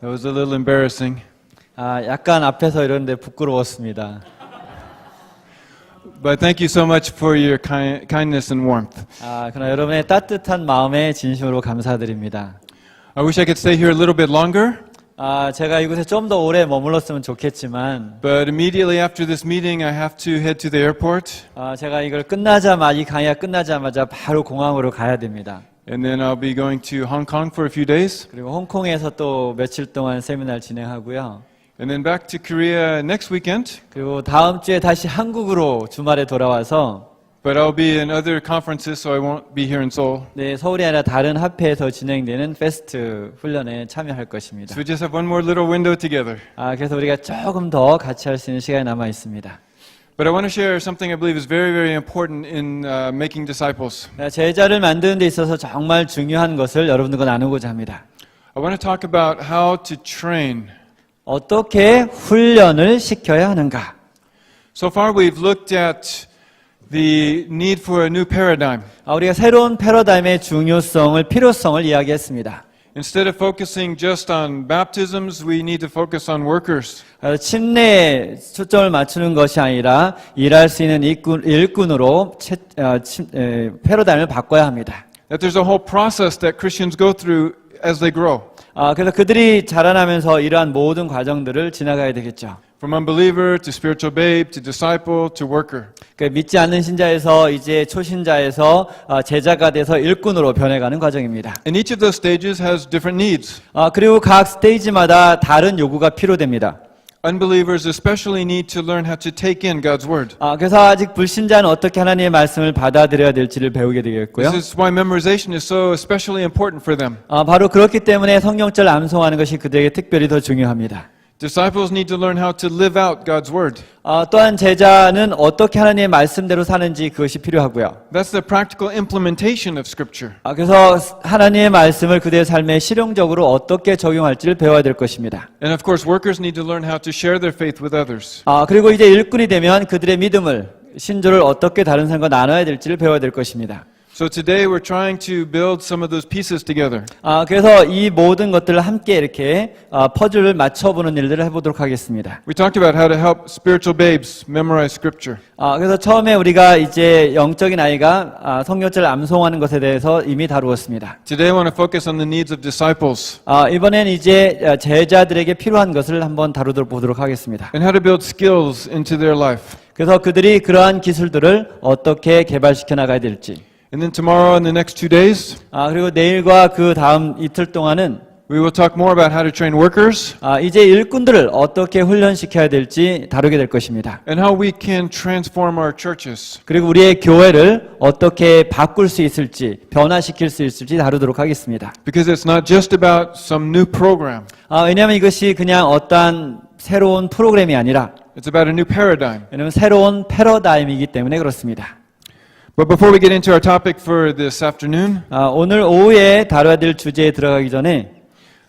That was a little embarrassing. 약간 앞에서 이러는데 부끄러웠습니다. But thank you so much for your kindness and warmth. 그러나 여러분의 따뜻한 마음에 진심으로 감사드립니다. I wish I could stay here a little bit longer. 제가 이곳에 좀 더 오래 머물렀으면 좋겠지만, But immediately after this meeting, I have to head to the airport. 제가 이 강의가 끝나자마자 바로 공항으로 가야 됩니다. And then I'll be going to Hong Kong for a few days. 그리고 홍콩에서 또 며칠 동안 세미나를 진행하고요. And then back to Korea next weekend. 그리고 다음 주에 다시 한국으로 주말에 돌아와서, But I'll be in other conferences, so I won't be here in Seoul. 네, 서울이 아니라 다른 학회에서 진행되는 페스트 훈련에 참여할 것입니다. So we just have one more little window together. 그래서 우리가 조금 더 같이 할 수 있는 시간이 남아 있습니다. But I want to share something I believe is very, very important in making disciples. 제자를 만드는 데 있어서 정말 중요한 것을 여러분들과 나누고자 합니다. I want to talk about how to train. 어떻게 훈련을 시켜야 하는가? So far we've looked at the need for a new paradigm. 우리가 새로운 패러다임의 중요성을, 필요성을 이야기했습니다. Instead of focusing just on baptisms, we need to focus on workers. 침례에 초점을 맞추는 것이 아니라 일할 수 있는 일꾼으로 패러다임을 바꿔야 합니다. That there's a whole process that Christians go through as they grow. 그래서 그들이 자라나면서 이러한 모든 과정들을 지나가야 되겠죠. From unbeliever to spiritual babe to disciple to worker. 믿지 않는 신자에서 이제 초신자에서 제자가 돼서 일꾼으로 변해가는 과정입니다. And each of those stages has different needs. 그리고 각 스테이지마다 다른 요구가 필요됩니다. Unbelievers especially need to learn how to take in God's word. 그래서 아직 불신자는 어떻게 하나님의 말씀을 받아들여야 될지를 배우게 되겠고요. This is why memorization is so especially important for them. 바로 그렇기 때문에 성경절 암송하는 것이 그들에게 특별히 더 중요합니다. Disciples need to learn how to live out God's word. 또한 제자는 어떻게 하나님의 말씀대로 사는지 그것이 필요하고요. That's the practical implementation of Scripture. 그래서 하나님의 말씀을 그들의 삶에 실용적으로 어떻게 적용할지를 배워야 될 것입니다. And of course, workers need to learn how to share their faith with others. 그리고 이제 일꾼이 되면 그들의 믿음을, 신조를 어떻게 다른 사람과 나눠야 될지를 배워야 될 것입니다. So today we're trying to build some of those pieces together. 그래서 이 모든 것들을 함께 이렇게 퍼즐을 맞춰보는 일들을 해보도록 하겠습니다. We talked about how to help spiritual babes memorize Scripture. 그래서 처음에 우리가 이제 영적인 아이가 성경절을 암송하는 것에 대해서 이미 다루었습니다. Today I want to focus on the needs of disciples. 이번엔 이제 제자들에게 필요한 것을 한번 보도록 하겠습니다. And how to build skills into their life. 그래서 그들이 그러한 기술들을 어떻게 개발시켜 나가야 될지. And then tomorrow and the next 2 days, 그리고 내일과 그 다음 이틀 동안은 we will talk more about how to train workers. 이제 일꾼들을 어떻게 훈련시켜야 될지 다루게 될 것입니다. And how we can transform our churches. 그리고 우리의 교회를 어떻게 바꿀 수 있을지, 변화시킬 수 있을지 다루도록 하겠습니다. Because it's not just about some new program. 왜냐하면 이것이 그냥 어떠한 새로운 프로그램이 아니라 It's about a new paradigm. 왜냐하면 새로운 패러다임이기 때문에 그렇습니다. But before we get into our topic for this afternoon, 오늘 오후에 다뤄야 될 주제에 들어가기 전에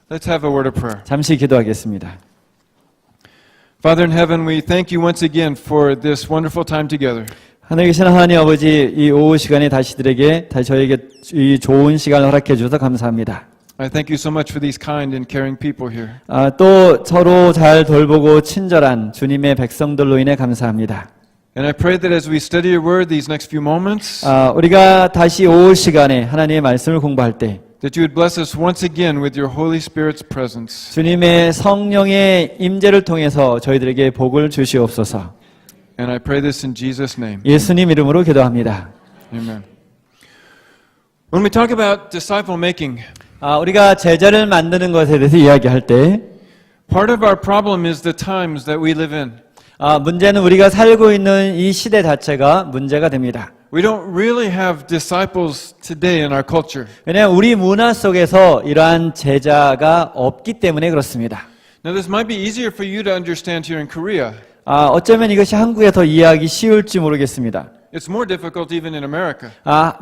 let's have a word of prayer. 잠시 기도하겠습니다. Father in heaven, we thank you once again for this wonderful time together. 하늘에 계신 하나님 아버지, 이 오후 시간에 다시 저에게 이 좋은 시간을 허락해 주셔서 감사합니다. I thank you so much for these kind and caring people here. 또 서로 잘 돌보고 친절한 주님의 백성들로 인해 감사합니다. And I pray that as we study your word these next few moments, 우리가 다시 오후 시간에 하나님의 말씀을 공부할 때 that you would bless us once again with your Holy Spirit's presence. 주님의 성령의 임재를 통해서 저희들에게 복을 주시옵소서. And I pray this in Jesus' name. 예수님 이름으로 기도합니다. Amen. When we talk about disciple making, 우리가 제자를 만드는 것에 대해서 이야기할 때 part of our problem is the times that we live in. 문제는 우리가 살고 있는 이 시대 자체가 문제가 됩니다. We don't really have disciples today in our culture. 왜냐하면 우리 문화 속에서 이러한 제자가 없기 때문에 그렇습니다. Now this might be easier for you to understand here in Korea. 어쩌면 이것이 한국에 더 이해하기 쉬울지 모르겠습니다. It's more difficult even in America.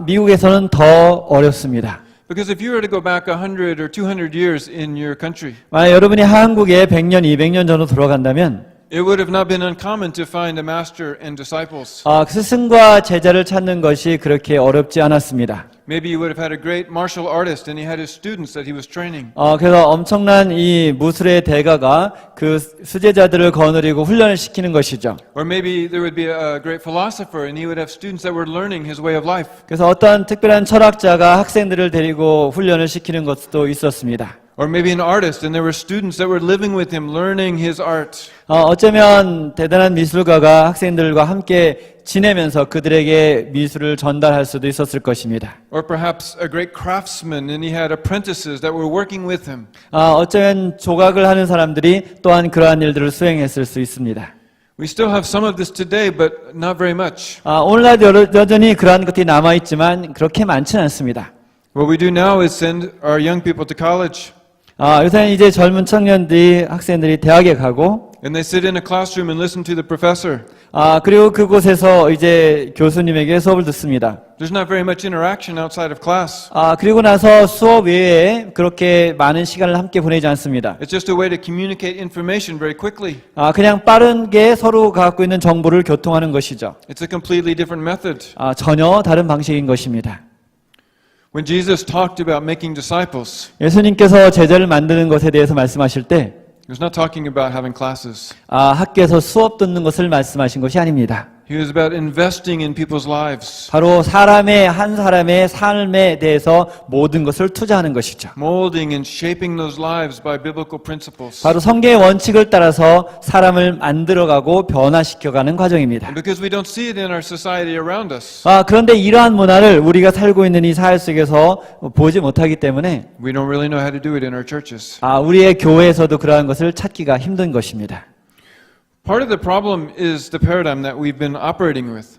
미국에서는 더 어렵습니다. Because if you were to go back 100 or 200 years in your country, 만약 여러분이 한국에 100년, 200년 전으로 돌아간다면 it would have not been uncommon to find a master and disciples. 스승과 제자를 찾는 것이 그렇게 어렵지 않았습니다. Maybe he would have had a great martial artist and he had his students that he was training. 그래서 엄청난 이 무술의 대가가 그 수제자들을 거느리고 훈련을 시키는 것이죠. Or maybe there would be a great philosopher and he would have students that were learning his way of life. 그래서 어떤 특별한 철학자가 학생들을 데리고 훈련을 시키는 것도 있었습니다. Or maybe an artist and there were students that were living with him learning his art. 어쩌면 대단한 미술가가 학생들과 함께 지내면서 그들에게 미술을 전달할 수도 있었을 것입니다. Or perhaps a great craftsman and he had apprentices that were working with him. 어쩌면 조각을 하는 사람들이 또한 그러한 일들을 수행했을 수 있습니다. We still have some of this today, but not very much. 오늘날도 여전히 그러한 것들이 남아있지만 그렇게 많지는 않습니다. What we do now is send our young people to college. 요새는 이제 젊은 청년들이 학생들이 대학에 가고 And they sit in a classroom and listen to the professor. 그리고 그곳에서 이제 교수님에게 수업을 듣습니다. There's not very much interaction outside of class. 그리고 나서 수업 외에 그렇게 많은 시간을 함께 보내지 않습니다. It's just a way to communicate information very quickly. 그냥 빠르게 서로 갖고 있는 정보를 교통하는 것이죠. It's a completely different method. 전혀 다른 방식인 것입니다. When Jesus talked about making disciples, 예수님께서 제자를 만드는 것에 대해서 말씀하실 때 he was not talking about having classes. 학교에서 수업 듣는 것을 말씀하신 것이 아닙니다. He was about investing in people's lives, 바로 한 사람의 삶에 대해서 모든 것을 투자하는 것이죠. molding and shaping those lives by biblical principles. 바로 성경의 원칙을 따라서 사람을 만들어가고 변화시켜가는 과정입니다. And because we don't see it in our society around us, 그런데 이러한 문화를 우리가 살고 있는 이 사회 속에서 보지 못하기 때문에 we don't really know how to do it in our churches. 우리의 교회에서도 그러한 것을 찾기가 힘든 것입니다. Part of the problem is the paradigm that we've been operating with.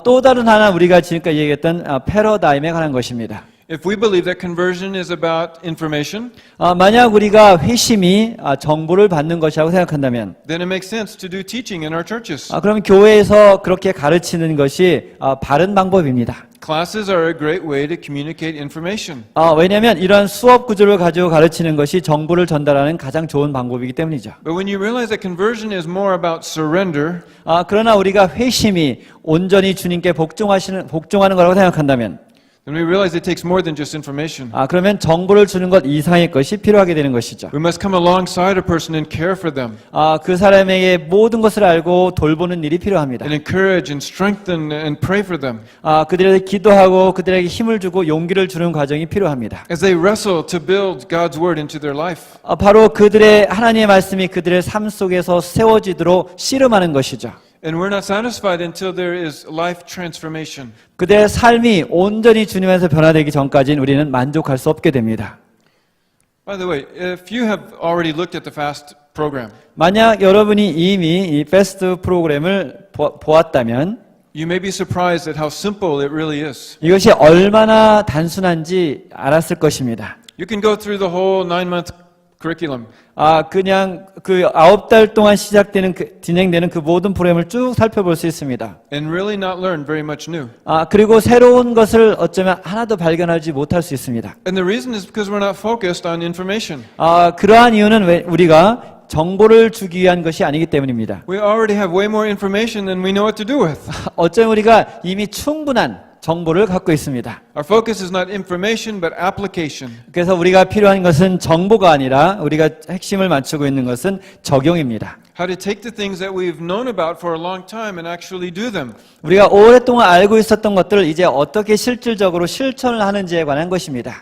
또 다른 하나 우리가 지금까지 얘기했던 패러다임에 관한 것입니다. If we believe that conversion is about information, 만약 우리가 회심이 정보를 받는 것이라고 생각한다면 then it makes sense to do teaching in our churches. 그럼 교회에서 그렇게 가르치는 것이 바른 방법입니다. Classes are a great way to communicate information. 왜냐하면 이러한 수업 구조를 가지고 가르치는 것이 정보를 전달하는 가장 좋은 방법이기 때문이죠. But when you realize that conversion is more about surrender, 그러나 우리가 회심이 온전히 주님께 복종하는 거라고 생각한다면 then we realize it takes more than just information. 그러면 정보를 주는 것 이상의 것이 필요하게 되는 것이죠. We must come alongside a person and care for them, 그 사람에게 모든 것을 알고 돌보는 일이 필요합니다. and encourage and strengthen and pray for them 그들에게 기도하고 그들에게 힘을 주고 용기를 주는 과정이 필요합니다. as they wrestle to build God's word into their life. 바로 하나님의 말씀이 그들의 삶 속에서 세워지도록 씨름하는 것이죠. And we're not satisfied until there is life transformation. 그들의 삶이 온전히 주님 안에서 변화되기 전까지는 우리는 만족할 수 없게 됩니다. By the way, if you have already looked at the FAST program, 만약 여러분이 이미 이 패스트 프로그램을 보았다면 you may be surprised at how simple it really is. 이것이 얼마나 단순한지 알았을 것입니다. You can go through the whole 9-month curriculum. 그냥 그 9달 동안 진행되는 그 모든 프로그램을 쭉 살펴볼 수 있습니다. And really not learn very much new. 그리고 새로운 것을 어쩌면 하나도 발견하지 못할 수 있습니다. And the reason is because we're not focused on information. 그러한 이유는 왜 우리가 정보를 주기 위한 것이 아니기 때문입니다. We already have way more information than we know what to do with. 어쩌면 우리가 이미 충분한 정보를 갖고 있습니다. Our focus is not information but application. 그래서 우리가 필요한 것은 정보가 아니라 우리가 핵심을 맞추고 있는 것은 적용입니다. How to take the things that we've known about for a long time and actually do them. 우리가 오랫동안 알고 있었던 것들을 이제 어떻게 실질적으로 실천을 하는지에 관한 것입니다.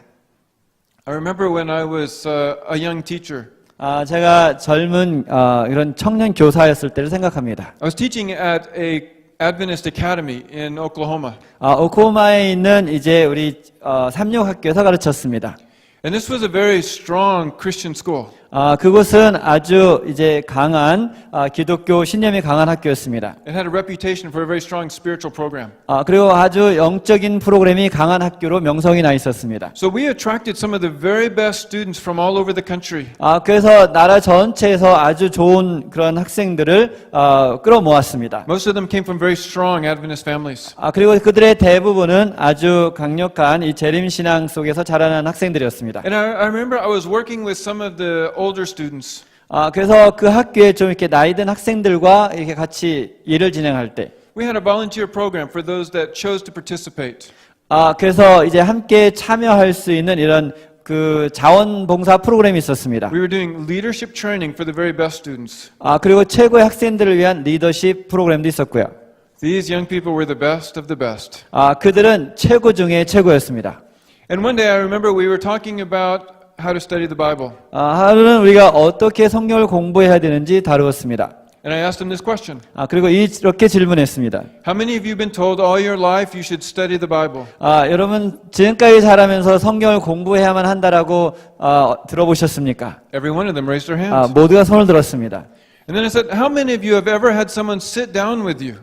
I remember when I was a young teacher. 제가 젊은 이런 청년 교사였을 때를 생각합니다. I was teaching at a Adventist Academy in Oklahoma. 오클라호마에 있는 이제 우리 삼육학교에서 가르쳤습니다. And this was a very strong Christian school. 그곳은 아주 이제 강한 기독교 신념이 강한 학교였습니다. It had a reputation for a very strong spiritual program. 그리고 아주 영적인 프로그램이 강한 학교로 명성이 나 있었습니다. So we attracted some of the very best students from all over the country. 그래서 나라 전체에서 아주 좋은 그런 학생들을 끌어모았습니다. Most of them came from very strong Adventist families. 그리고 그들의 대부분은 아주 강력한 이 재림 신앙 속에서 자라난 학생들이었습니다. And I remember I was working with some of the older students. 그래서 그 학교에 좀 이렇게 나이 든 학생들과 이렇게 같이 일을 진행할 때 We had a volunteer program for those that chose to participate. 그래서 이제 함께 참여할 수 있는 이런 그 자원봉사 프로그램이 있었습니다. We were doing leadership training for the very best students. 그리고 최고의 학생들을 위한 리더십 프로그램도 있었고요. These young people were the best of the best. 그들은 최고 중에 최고였습니다. And one day I remember we were talking about how to study the Bible. 하루는 우리가 어떻게 성경을 공부해야 되는지 다루었습니다. And I asked them this question. 그리고 이렇게 질문했습니다. How many of you have been told all your life you should study the Bible? 여러분 지금까지 자라면서 성경을 공부해야만 한다라고 들어보셨습니까? Every one of them raised their hands. 모두가 손을 들었습니다. And then I said, how many of you have ever had someone sit down with you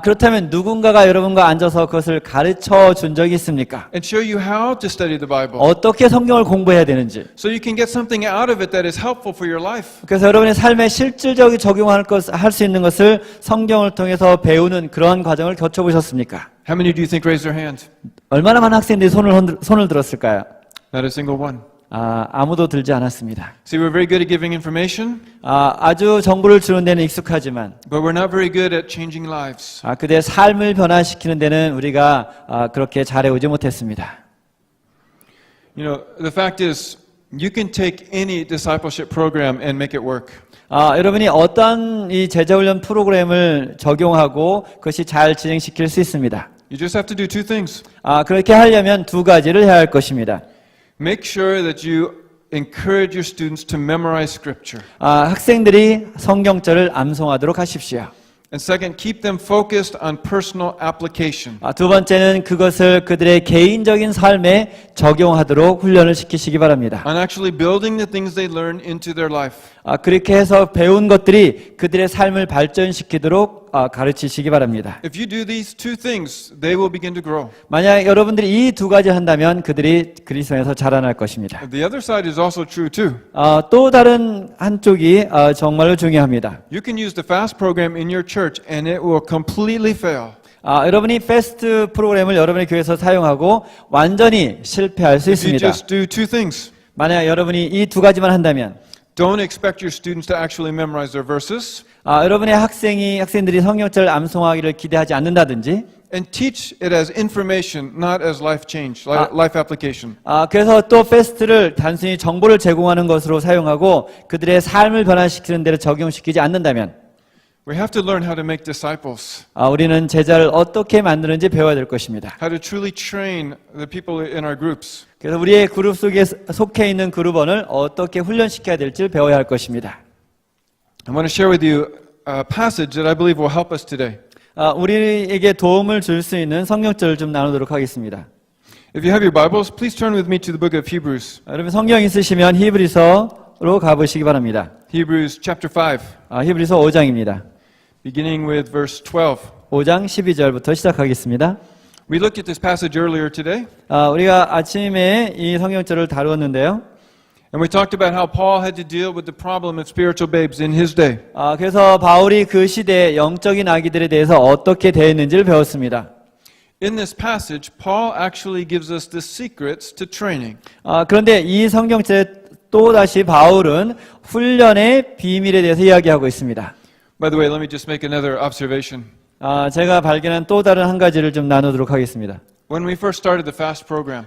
그렇다면 누군가가 여러분과 앉아서 그것을 가르쳐 준 적이 있습니까? and show you how to study the Bible 어떻게 성경을 공부해야 되는지. so you can get something out of it that is helpful for your life? 그래서 여러분의 삶에 실질적으로 적용할 할 수 있는 것을 성경을 통해서 배우는 그런 과정을 거쳐보셨습니까? How many do you think raised their hand? 얼마나 많은 학생들이 손을 들었을까요? Not a single one. 아무도 들지 않았습니다. See, we're very good at giving information, 아주 정보를 주는 데는 익숙하지만 but we're not very good at changing lives. 그들의 삶을 변화시키는 데는 우리가 그렇게 잘해오지 못했습니다. You know, the fact is, you can take any discipleship program and make it work. 여러분이 어떤 이 제자훈련 프로그램을 적용하고 그것이 잘 진행시킬 수 있습니다. You just have to do two things. 그렇게 하려면 두 가지를 해야 할 것입니다. Make sure that you encourage your students to memorize scripture. 학생들이 성경절을 암송하도록 하십시오. And second, keep them focused on personal application. 두 번째는 그것을 그들의 개인적인 삶에 적용하도록 훈련을 시키시기 바랍니다. On actually building the things they learn into their life. 그렇게 해서 배운 것들이 그들의 삶을 발전시키도록 가르치시기 바랍니다. If you do these two things, they will begin to grow. 만약 여러분들이 이 두 가지 한다면 그들이 그리스도에서 자라날 것입니다. The other side is also true too. 또 다른 한쪽이 정말로 중요합니다. You can use the FAST program in your church and it will completely fail. 여러분이 패스트 프로그램을 여러분의 교회에서 사용하고 완전히 실패할 수 If you 있습니다. just do two things. 만약 여러분이 이 두 가지만 한다면 Don't expect your students to actually memorize their verses. 여러분의 학생들이 성경절 암송하기를 기대하지 않는다든지 And teach it as information, not as life change, life application. 그래서 또 패스트를 단순히 정보를 제공하는 것으로 사용하고 그들의 삶을 변화시키는 데를 적용시키지 않는다면 We have to learn how to make disciples, 우리는 제자를 어떻게 만드는지 배워야 될 것입니다. how to truly train the people in our groups. 그래서 우리의 그룹 속에 속해 있는 그룹원을 어떻게 훈련시켜야 될지를 배워야 할 것입니다. I want to share with you a passage that I believe will help us today. 우리에게 도움을 줄 수 있는 성경절을 좀 나누도록 하겠습니다. If you have your Bibles, please turn with me to the book of Hebrews. 여러분 성경 있으시면 히브리서로 가보시기 바랍니다. Hebrews chapter 5, 히브리서 5장입니다. beginning with verse 12. 5장 12절부터 시작하겠습니다. We looked at this passage earlier today, 우리가 아침에 이 성경절을 다루었는데요. and we talked about how Paul had to deal with the problem of spiritual babes in his day. 그래서 바울이 그 시대의 영적인 아기들에 대해서 어떻게 대했는지를 배웠습니다. In this passage, Paul actually gives us the secrets to training. 그런데 이 성경절에 또다시 바울은 훈련의 비밀에 대해서 이야기하고 있습니다. By the way, let me just make another observation. 제가 발견한 또 다른 한 가지를 좀 나누도록 하겠습니다. When we first started the FAST program,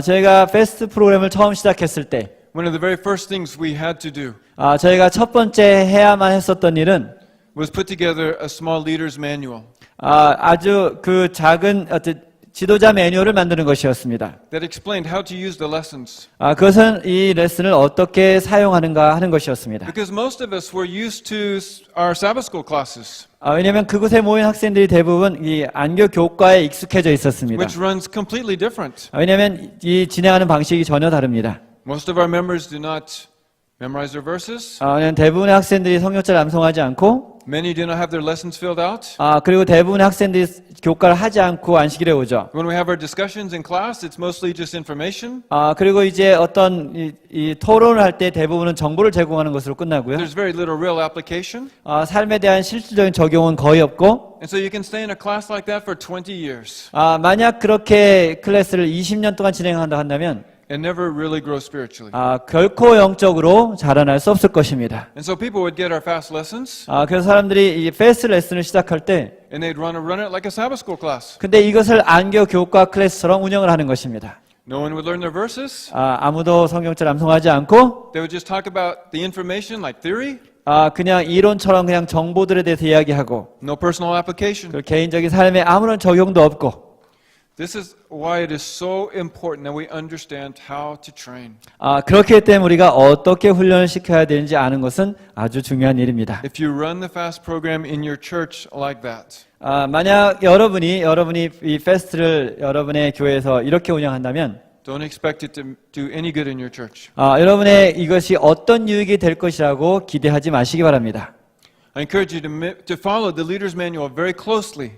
제가 패스트 프로그램을 처음 시작했을 때 one of the very first things we had to do 저희가 첫 번째 해야만 했었던 일은 was put together a small leader's manual 아주 그 작은 지도자 매뉴얼을 만드는 것이었습니다. that explained how to use the lessons. 그것은 이 레슨을 어떻게 사용하는가 하는 것이었습니다. Because most of us were used to our Sabbath school classes, 왜냐하면 그곳에 모인 학생들이 대부분 이 안교 교과에 익숙해져 있었습니다. which runs completely different. 왜냐하면 이 진행하는 방식이 전혀 다릅니다. Most of our members do not memorize their verses. 왜냐하면 대부분의 학생들이 성경절을 암송하지 않고 Many do not have their lessons filled out. 그리고 대부분의 학생들이 교과를 하지 않고 안식일에 오죠. When we have our discussions in class, it's mostly just information. 그리고 이제 어떤 이 토론을 할 때 대부분은 정보를 제공하는 것으로 끝나고요. There's very little real application. 삶에 대한 실질적인 적용은 거의 없고 And so you can stay in a class like that for 20 years. 만약 그렇게 클래스를 20년 동안 진행한다 한다면 and never really grow spiritually. 결코 영적으로 자라날 수 없을 것입니다. And so people would get our fast lessons, 그래서 사람들이 이 패스트 레슨을 시작할 때 and they'd run it like a Sabbath school class. 근데 이것을 안교 교과 클래스처럼 운영을 하는 것입니다. No one would learn their verses. 아무도 성경절 암송하지 않고 They would just talk about the information like theory, 그냥 이론처럼 그냥 정보들에 대해서 이야기하고 no personal application. 그 개인적인 삶에 아무런 적용도 없고 This is why it is so important that we understand how to train. 그렇기 때문에 우리가 어떻게 훈련을 시켜야 되는지 아는 것은 아주 중요한 일입니다. If you run the fast program in your church like that, 만약 여러분이 이 패스트를 여러분의 교회에서 이렇게 운영한다면 don't expect it to do any good in your church. 여러분의 이것이 어떤 유익이 될 것이라고 기대하지 마시기 바랍니다. I encourage you to follow the leader's manual very closely,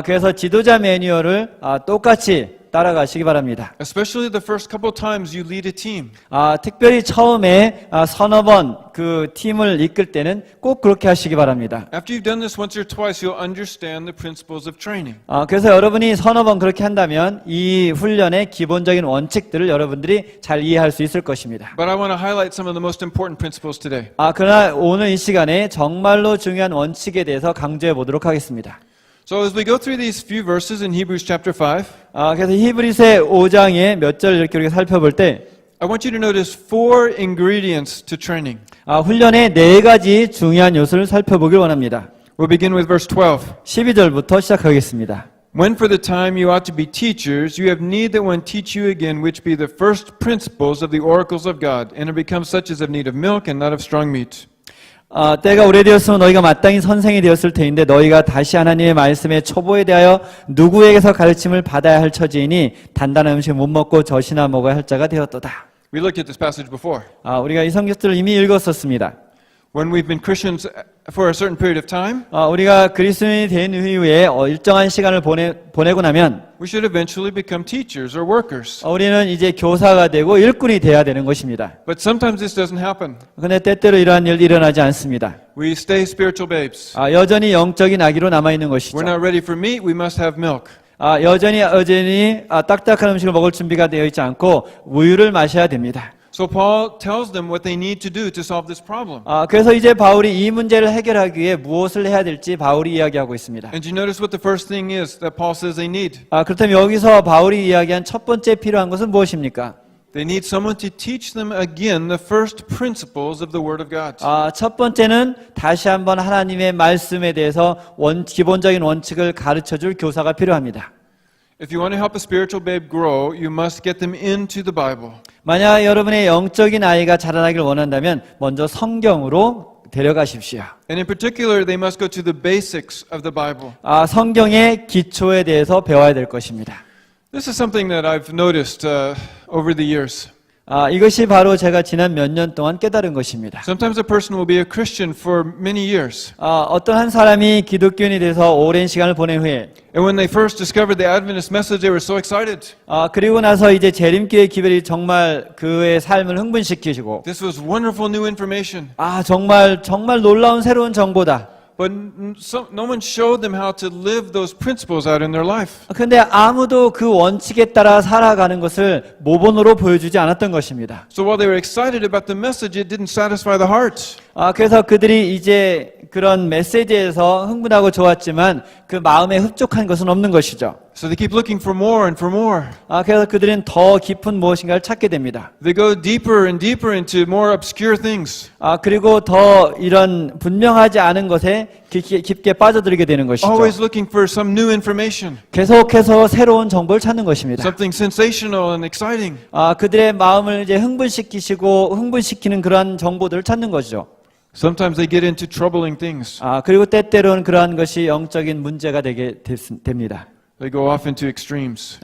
그래서 지도자 매뉴얼을 똑같이 따라가시기 바랍니다. especially the first couple times you lead a team. 특별히 처음에 서너 번 그 팀을 이끌 때는 꼭 그렇게 하시기 바랍니다. After you've done this once or twice, you'll understand the principles of training. 그래서 여러분이 서너 번 그렇게 한다면 이 훈련의 기본적인 원칙들을 여러분들이 잘 이해할 수 있을 것입니다. But I want to highlight some of the most important principles today. 그러나 오늘 이 시간에 정말로 중요한 원칙에 대해서 강조해 보도록 하겠습니다. So as we go through these few verses in Hebrews chapter 5, 그래서 히브리서 5장의 몇 절 이렇게 우리가 살펴볼 때 I want you to notice 4 ingredients to training. 훈련의 4가지 중요한 요소를 살펴보길 원합니다. We'll begin with verse 12. 12절부터 시작하겠습니다. When for the time you ought to be teachers, you have need that one teach you again, which be the first principles of the oracles of God, and are become such as have need of milk and not of strong meat. 때가 오래되었으면 너희가 마땅히 선생이 되었을 터인데 너희가 다시 하나님의 말씀의 초보에 대하여 누구에게서 가르침을 받아야 할 처지이니 단단한 음식 못 먹고 젖이나 먹어야 할 자가 되었도다. We looked at this passage before. 우리가 이 성경들을 이미 읽었었습니다. When we've been Christians for a certain period of time, 우리가 그리스도인이 된 이후에 일정한 시간을 보내고 나면 we should eventually become teachers or workers. 우리는 이제 교사가 되고 일꾼이 돼야 되는 것입니다. But sometimes this doesn't happen. 그런데 때때로 이러한 일이 일어나지 않습니다. We stay spiritual babes. 여전히 영적인 아기로 남아있는 것이죠. We're not ready for meat, we must have milk. 여전히 딱딱한 음식을 먹을 준비가 되어 있지 않고 우유를 마셔야 됩니다. So Paul tells them what they need to do to solve this problem. 그래서 이제 바울이 이 문제를 해결하기 위해 무엇을 해야 될지 바울이 이야기하고 있습니다. And you notice what the first thing is that Paul says they need? 그렇다면 여기서 바울이 이야기한 첫 번째 필요한 것은 무엇입니까? They need someone to teach them again the first principles of the Word of God. 첫 번째는 다시 한번 하나님의 말씀에 대해서 기본적인 원칙을 가르쳐줄 교사가 필요합니다. If you want to help a spiritual babe grow, you must get them into the Bible. 만약 여러분의 영적인 아이가 자라나길 원한다면 먼저 성경으로 데려가십시오. And in particular, they must go to the basics of the Bible. 성경의 기초에 대해서 배워야 될 것입니다. This is something that I've noticed over the years. 이것이 바로 제가 지난 몇 년 동안 깨달은 것입니다. Sometimes a person will be a Christian for many years. 어떤 한 사람이 기독교인이 돼서 오랜 시간을 보낸 후에 And when they first discovered the Adventist message, they were so excited. 그리고 나서 이제 재림교의 기별이 정말 그의 삶을 흥분시키시고 This was wonderful new information. 정말 놀라운 새로운 정보다. But no one showed them how to live those principles out in their life. 근데 아무도 그 원칙에 따라 살아가는 것을 모본으로 보여주지 않았던 것입니다. So while they were excited about the message, it didn't satisfy the heart. 그래서 그들이 이제 그런 메시지에서 흥분하고 좋았지만 그 마음에 흡족한 것은 없는 것이죠. So they keep looking for more and for more. 그래서 그들은 더 깊은 무엇인가를 찾게 됩니다. They go deeper and deeper into more obscure things. 그리고 더 이런 분명하지 않은 것에 깊게 빠져들게 되는 것이죠. Always looking for some new information. 계속해서 새로운 정보를 찾는 것입니다. Something sensational and exciting. 그들의 마음을 이제 흥분시키는 그러한 정보들을 찾는 거죠. Sometimes they get into troubling things. 그리고 때때로는 그러한 것이 영적인 문제가 되게 됩니다. They go off into extremes.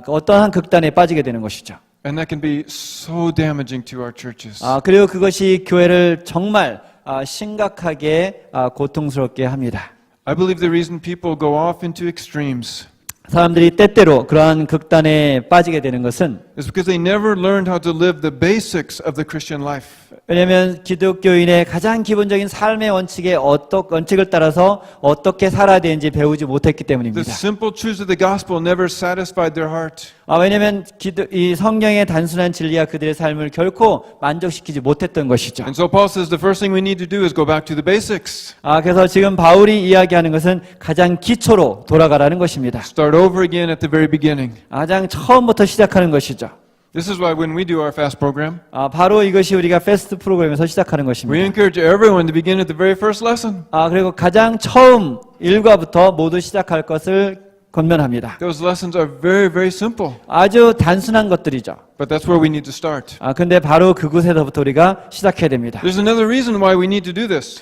어떠한 극단에 빠지게 되는 것이죠. And that can be so damaging to our churches. 그리고 그것이 교회를 정말 심각하게 고통스럽게 합니다. I believe the reason people go off into extremes 사람들이 때때로 그러한 극단에 빠지게 되는 것은 is because they never learned how to live the basics of the Christian life. 왜냐하면 기독교인의 가장 기본적인 삶의 원칙을 따라서 어떻게 살아야 되는지 배우지 못했기 The 때문입니다. simple truths of the gospel never satisfied their heart. 왜냐하면 이 성경의 단순한 진리가 그들의 삶을 결코 만족시키지 못했던 것이죠. And so Paul says the first thing we need to do is go back to the basics. 그래서 지금 바울이 이야기하는 것은 가장 기초로 돌아가라는 것입니다. Start over again at the very beginning. 가장 처음부터 시작하는 것이죠. This is why when we do our fast program, 바로 이것이 우리가 패스트 프로그램에서 시작하는 we 것입니다. encourage everyone to begin at the very first lesson. 그리고 가장 처음 일과부터 모두 시작할 것을 권면합니다. Those lessons are very, very simple. 아주 단순한 것들이죠. But that's where we need to start. 근데 바로 그곳에서부터 우리가 시작해야 됩니다. There's another reason why we need to do this.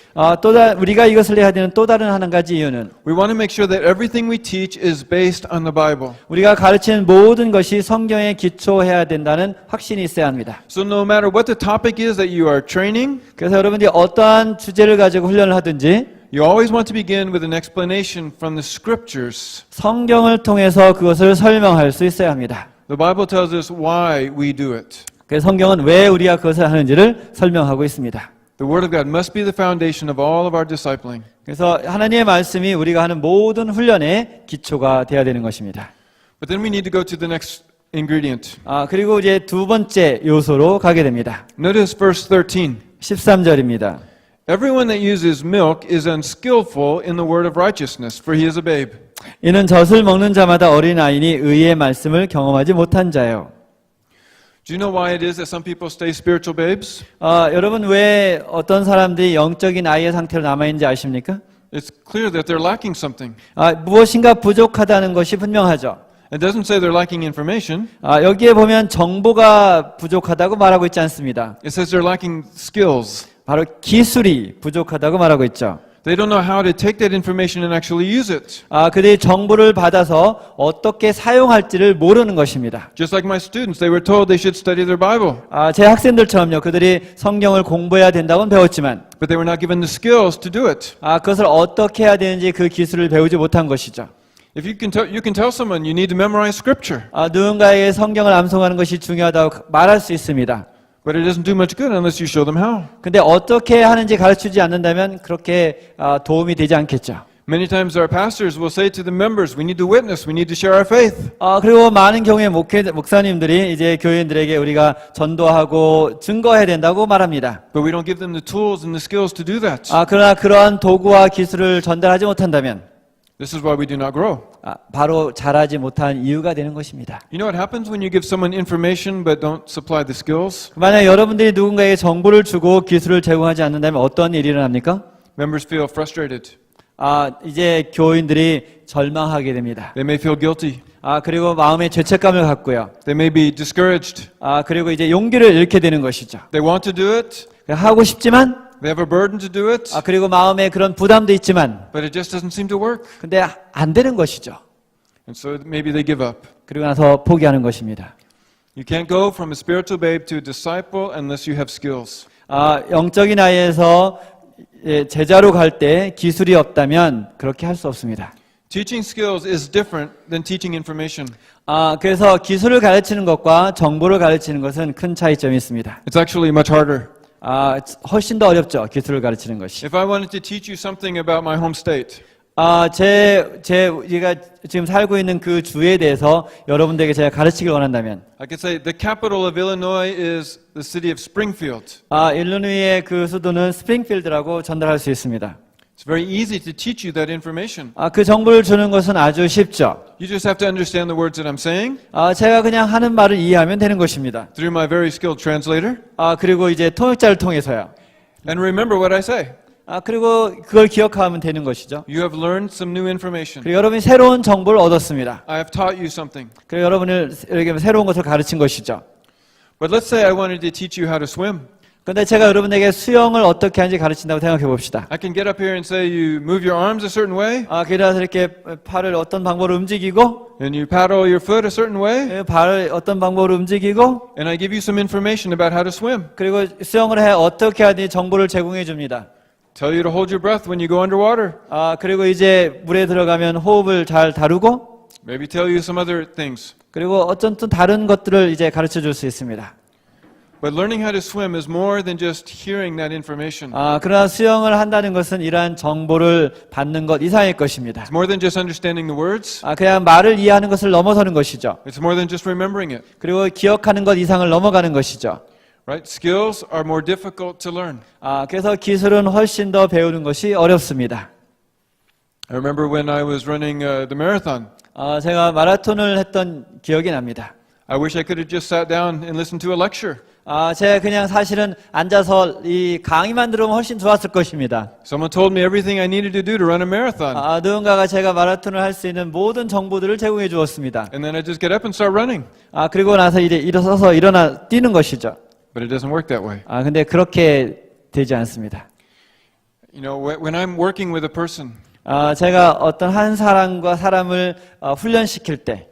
우리가 이것을 해야 되는 또 다른 한 가지 이유는 We want to make sure that everything we teach is based on the Bible. 우리가 가르치는 모든 것이 성경에 기초해야 된다는 확신이 있어야 합니다. So no matter what the topic is that you are training, 그래서 여러분들이 어떠한 주제를 가지고 훈련을 하든지 you always want to begin with an explanation from the scriptures. 성경을 통해서 그것을 설명할 수 있어야 합니다. The Bible tells us why we do it. 그래서 성경은 왜 우리가 그것을 하는지를 설명하고 있습니다. The Word of God must be the foundation of all of our discipling. 그래서 하나님의 말씀이 우리가 하는 모든 훈련의 기초가 되어야 되는 것입니다. But then we need to go to the next ingredient. 그리고 이제 두 번째 요소로 가게 됩니다. Notice verse 13. 13절입니다. Everyone that uses milk is unskillful in the word of righteousness, for he is a babe. 이는 젖을 먹는 자마다 어린아이니 의의 말씀을 경험하지 못한 자요. Do you know why it is that some people stay spiritual babes? 여러분 왜 어떤 사람들이 영적인 아이의 상태로 남아있는지 아십니까? It's clear that they're lacking something. 무엇인가 부족하다는 것이 분명하죠. It doesn't say they're lacking information. 여기에 보면 정보가 부족하다고 말하고 있지 않습니다. It says they're lacking skills. 바로 기술이 부족하다고 말하고 있죠. They don't know how to take that information and actually use it. 그들이 정보를 받아서 어떻게 사용할지를 모르는 것입니다. Just like my students, they were told they should study their Bible, 제 학생들처럼요. 그들이 성경을 공부해야 된다고는 배웠지만 but they were not given the skills to do it. 그것을 어떻게 해야 되는지 그 기술을 배우지 못한 것이죠. If you can tell someone you need to memorize scripture, 누군가에게 성경을 암송하는 것이 중요하다고 말할 수 있습니다. but it doesn't do much good unless you show them how. 근데 어떻게 하는지 가르치지 않는다면 그렇게 도움이 되지 않겠죠. Many times our pastors will say to the members, we need to witness, we need to share our faith. 그리고 많은 경우에 목사님들이 이제 교인들에게 우리가 전도하고 증거해야 된다고 말합니다. But we don't give them the tools and the skills to do that. 그러나 그러한 도구와 기술을 전달하지 못한다면 This is why we do not grow. 바로 자라지 못한 이유가 되는 것입니다. You know what happens when you give someone information but don't supply the skills? 만약 여러분들이 누군가에게 정보를 주고 기술을 제공하지 않는다면 어떤 일이 일어납니까? Members feel frustrated. 이제 교인들이 절망하게 됩니다. They may feel guilty. 그리고 마음에 죄책감을 갖고요. They may be discouraged. 그리고 이제 용기를 잃게 되는 것이죠. They want to do it. 하고 싶지만 They have a burden to do it. 그리고 마음에 그런 부담도 있지만 But it just doesn't seem to work. 근데 안 되는 것이죠. And so maybe they give up. 그리고 나서 포기하는 것입니다. You can't go from a spiritual babe to a disciple unless you have skills. 영적인 아이에서 제자로 갈 때 기술이 없다면 그렇게 할 수 없습니다. Teaching skills is different than teaching information. 그래서 기술을 가르치는 것과 정보를 가르치는 것은 큰 차이점이 있습니다. It's actually much harder. 훨씬 더 어렵죠. 기술을 가르치는 것이. If I wanted to teach you something about my home state, 제가 지금 살고 있는 그 주에 대해서 여러분들에게 제가 가르치길 원한다면, I could say the capital of Illinois is the city of Springfield. 일리노이의 그 수도는 스프링필드라고 전달할 수 있습니다. It's very easy to teach you that information. 그 정보를 주는 것은 아주 쉽죠. You just have to understand the words that I'm saying 제가 그냥 하는 말을 이해하면 되는 것입니다. through my very skilled translator. 그리고 이제 통역자를 통해서요. And remember what I say. 그리고 그걸 기억하면 되는 것이죠. You have learned some new information. 그리고 여러분이 새로운 정보를 얻었습니다. I have taught you something. 그리고 여러분을 새로운 것을 가르친 것이죠. But let's say I wanted to teach you how to swim. 그런데 제가 여러분에게 수영을 어떻게 하는지 가르친다고 생각해 봅시다. I can get up here and say you move your arms a certain way 그래서 이렇게 팔을 어떤 방법으로 움직이고, and you paddle your foot a certain way 발을 어떤 방법으로 움직이고, and I give you some information about how to swim. 그리고 수영을 해 어떻게 하든지 정보를 제공해 줍니다. Tell you to hold your breath when you go underwater. 그리고 이제 물에 들어가면 호흡을 잘 다루고, Maybe tell you some other things. 그리고 어쩐든 다른 것들을 이제 가르쳐 줄 수 있습니다. But learning how to swim is more than just hearing that information. 그러나 수영을 한다는 것은 이러한 정보를 받는 것 이상의 것입니다. It's more than just understanding the words. 그냥 말을 이해하는 것을 넘어서는 것이죠. It's more than just remembering it. 그리고 기억하는 것 이상을 넘어가는 것이죠. Right? Skills are more difficult to learn. 그래서 기술은 훨씬 더 배우는 것이 어렵습니다. I remember when I was running the marathon. 제가 마라톤을 했던 기억이 납니다. I wish I could have just sat down and listened to a lecture. 제가 그냥 사실은 앉아서 이 강의만 들으면 훨씬 좋았을 것입니다. Someone told me everything I needed to do to run a marathon. 누군가가 제가 마라톤을 할 수 있는 모든 정보들을 제공해 주었습니다. And then I just get up and start running. 그리고 나서 이제 일어서서 일어나 뛰는 것이죠. But it doesn't work that way. 근데 그렇게 되지 않습니다. You know, when I'm working with a person, 제가 어떤 한 사람을 훈련시킬 때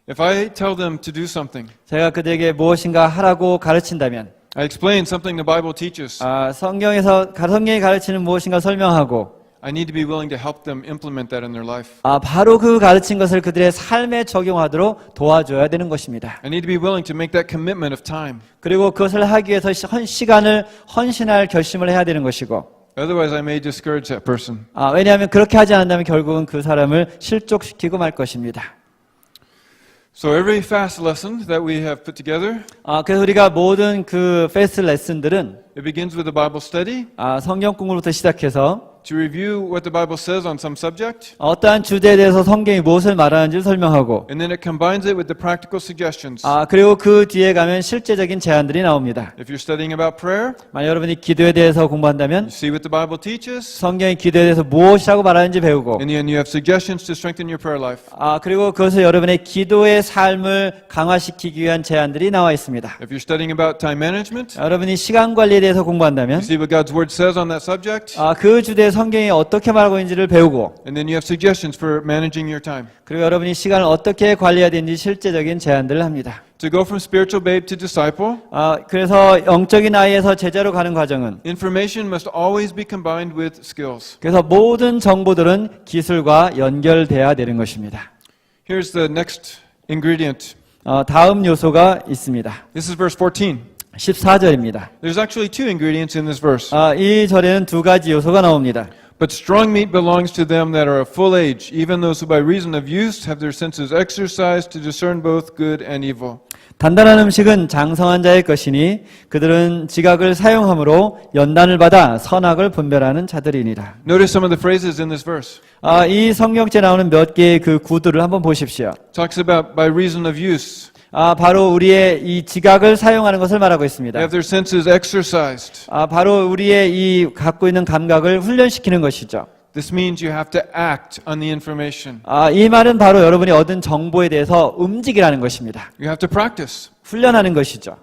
if I tell them to do something, 제가 그들에게 무엇인가 하라고 가르친다면 I explain something the Bible teaches, 성경이 가르치는 무엇인가 설명하고 I need to be willing to help them implement that in their life. 바로 그 가르친 것을 그들의 삶에 적용하도록 도와줘야 되는 것입니다. I need to be willing to make that commitment of time. 그리고 그것을 하기 위해서 시간을 헌신할 결심을 해야 되는 것이고 Otherwise, I may discourage that person. 왜냐하면 그렇게 하지 않는다면 결국은 그 사람을 실족시키고 말 것입니다. So every fast lesson that we have put together, 그래서 우리가 모든 그 패스트 레슨들은 it begins with a Bible study 성경 공부부터 시작해서 to review what the Bible says on some subject, 어떠한 주제에 대해서 성경이 무엇을 말하는지 설명하고 and then it combines it with the practical suggestions. 그리고 그 뒤에 가면 실제적인 제안들이 나옵니다. If you're studying about prayer, 만약 여러분이 기도에 대해서 공부한다면 you see what the Bible teaches, 성경이 기도에 대해서 무엇이라고 말하는지 배우고 and then you have suggestions to strengthen your prayer life. 그리고 그것을 여러분의 기도의 삶을 강화시키기 위한 제안들이 나와 있습니다. If you're studying about time management, 여러분이 시간 관리에 대해서 you 공부한다면 see what God's Word says on that subject, 그 주제에 성경이 어떻게 말하고 있는지를 배우고 and then you have suggestions for managing your time. 그리고 여러분이 시간을 어떻게 관리해야 되는지 실제적인 제안들을 합니다. To go from spiritual babe to disciple, 그래서 영적인 아이에서 제자로 가는 과정은 information must always be combined with skills. 그래서 모든 정보들은 기술과 연결돼야 되는 것입니다. Here's the next ingredient. 다음 요소가 있습니다. This is verse 14. 14절입니다. There's actually two ingredients in this verse. 이 절에는 두 가지 요소가 나옵니다. But strong meat belongs to them that are of full age, even those who by reason of use have their senses exercised to discern both good and evil. 단단한 음식은 장성한 자의 것이니 그들은 지각을 사용함으로 연단을 받아 선악을 분별하는 자들이니라. Notice some of the phrases in this verse. 이 성경에 나오는 몇 개의 그 구두를 한번 보십시오. Talks about by reason of use. 바로 우리의 이 지각을 사용하는 것을 말하고 있습니다. They have their senses exercised. 바로 우리의 이 갖고 있는 감각을 훈련시키는 것이죠. This means you have to act on the information. 이 말은 바로 여러분이 얻은 정보에 대해서 움직이라는 것입니다. You have to practice. 훈련하는 것이죠.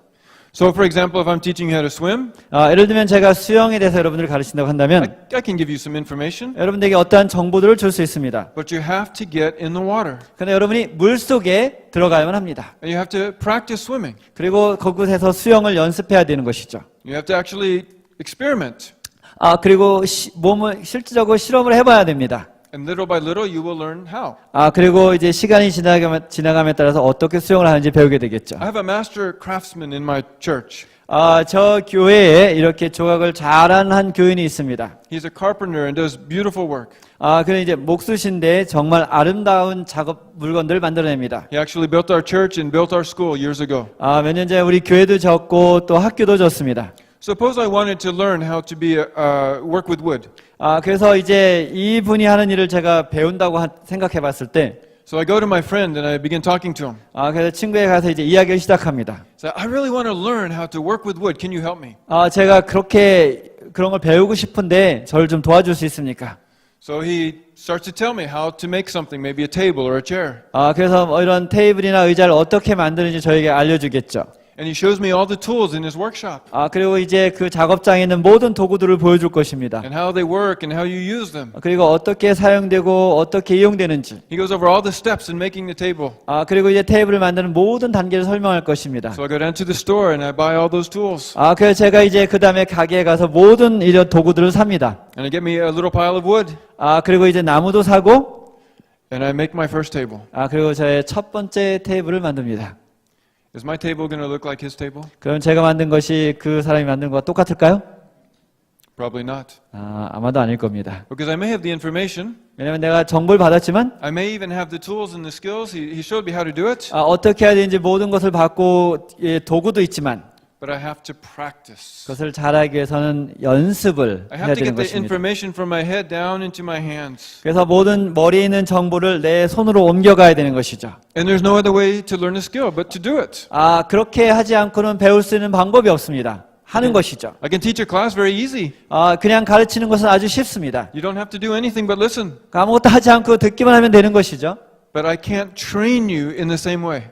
So for example, if I'm teaching you how to swim, 예를 들면 제가 수영에 대해서 여러분들을 가르친다고 한다면 I can give you some information, 여러분들에게 어떠한 정보들을 줄 수 있습니다. but you have to get in the water. 그런데 여러분이 물속에 들어가야만 합니다. And you have to practice swimming. 그리고 그곳에서 수영을 연습해야 되는 것이죠. You have to actually experiment. 그리고 몸을 실질적으로 실험을 해봐야 됩니다. And little by little, you will learn how. 그리고 이제 시간이 지나감에 따라서 어떻게 수영을 하는지 배우게 되겠죠. I have a master craftsman in my church. 저 교회에 이렇게 조각을 잘하는 한 교인이 있습니다. He's a carpenter and does beautiful work. 그는 이제 목수신데 정말 아름다운 작업 물건들을 만들어냅니다. He actually built our church and built our school years ago. 몇 년 전에 우리 교회도 졌고 또 학교도 졌습니다. Suppose I wanted to learn how to work with wood. 그래서 이제 이분이 하는 일을 제가 배운다고 생각해 봤을 때 So I go to my friend and I begin talking to him. 그래서 친구에 가서 이제 이야기를 시작합니다. So I really want to learn how to work with wood. Can you help me? 제가 그런 걸 배우고 싶은데 저를 좀 도와줄 수 있습니까? So he starts to tell me how to make something, maybe a table or a chair. 그래서 이런 테이블이나 의자를 어떻게 만드는지 저에게 알려주겠죠. And he shows me all the tools in his workshop 그리고 이제 그 작업장에 있는 모든 도구들을 보여줄 것입니다. and how they work and how you use them. 그리고 어떻게 사용되고 어떻게 이용되는지. He goes over all the steps in making the table. 그리고 이제 테이블을 만드는 모든 단계를 설명할 것입니다. So I go down to the store and I buy all those tools. 그래서 제가 이제 그 다음에 가게에 가서 모든 이런 도구들을 삽니다. And I get me a little pile of wood. 그리고 이제 나무도 사고 and I make my first table. 그리고 저의 첫 번째 테이블을 만듭니다. Is my table going to look like his table? 그럼 제가 만든 것이 그 사람이 만든 것과 똑같을까요? Probably not. 아마도 아닐 겁니다. Because I may have the information, 왜냐면 내가 정보를 받았지만 I may even have the tools and the skills. He showed me how to do it, 어떻게 해야 되는지 모든 것을 받고 도구도 있지만 but I have to practice. 그것을 잘하기 위해서는 연습을 I 해야 have to 되는 get the 것입니다. information from my head down into my hands. 그래서 모든 머리에 있는 정보를 내 손으로 옮겨가야 되는 것이죠. And there's no other way to learn a skill but to do it. 그렇게 하지 않고는 배울 수 있는 방법이 없습니다. 하는 것이죠. I can teach a class very easy. 그냥 가르치는 것은 아주 쉽습니다. You don't have to do anything but listen. 아무것도 하지 않고 듣기만 하면 되는 것이죠. But I can't train you in the same way.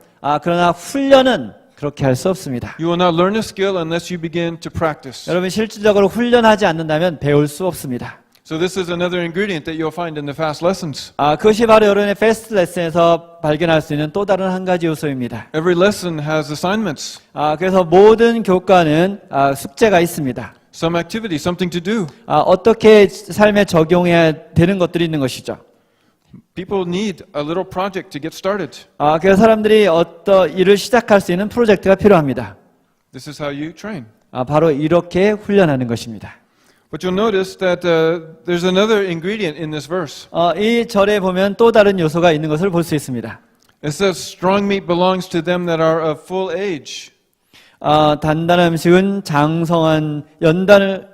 그러나 훈련은 그렇게 할 수 없습니다. You will not learn a skill unless you begin to practice. 여러분 실질적으로 훈련하지 않는다면 배울 수 없습니다. So this is another ingredient that you'll find in the fast lessons. 그것이 바로 여러분의 패스트 레슨에서 발견할 수 있는 또 다른 한 가지 요소입니다. Every lesson has assignments, 그래서 모든 교과는 숙제가 있습니다. some activity, something to do. 어떻게 삶에 적용해야 되는 것들이 있는 것이죠. People need a little project to get started. 그래서 사람들이 어떤 일을 시작할 수 있는 프로젝트가 필요합니다. This is how you train. 바로 이렇게 훈련하는 것입니다. But you'll notice that there's another ingredient in this verse. 이 절에 보면 또 다른 요소가 있는 것을 볼 수 있습니다. It says, strong meat belongs to them that are of full age. 단단한 음식은 장성한 연단을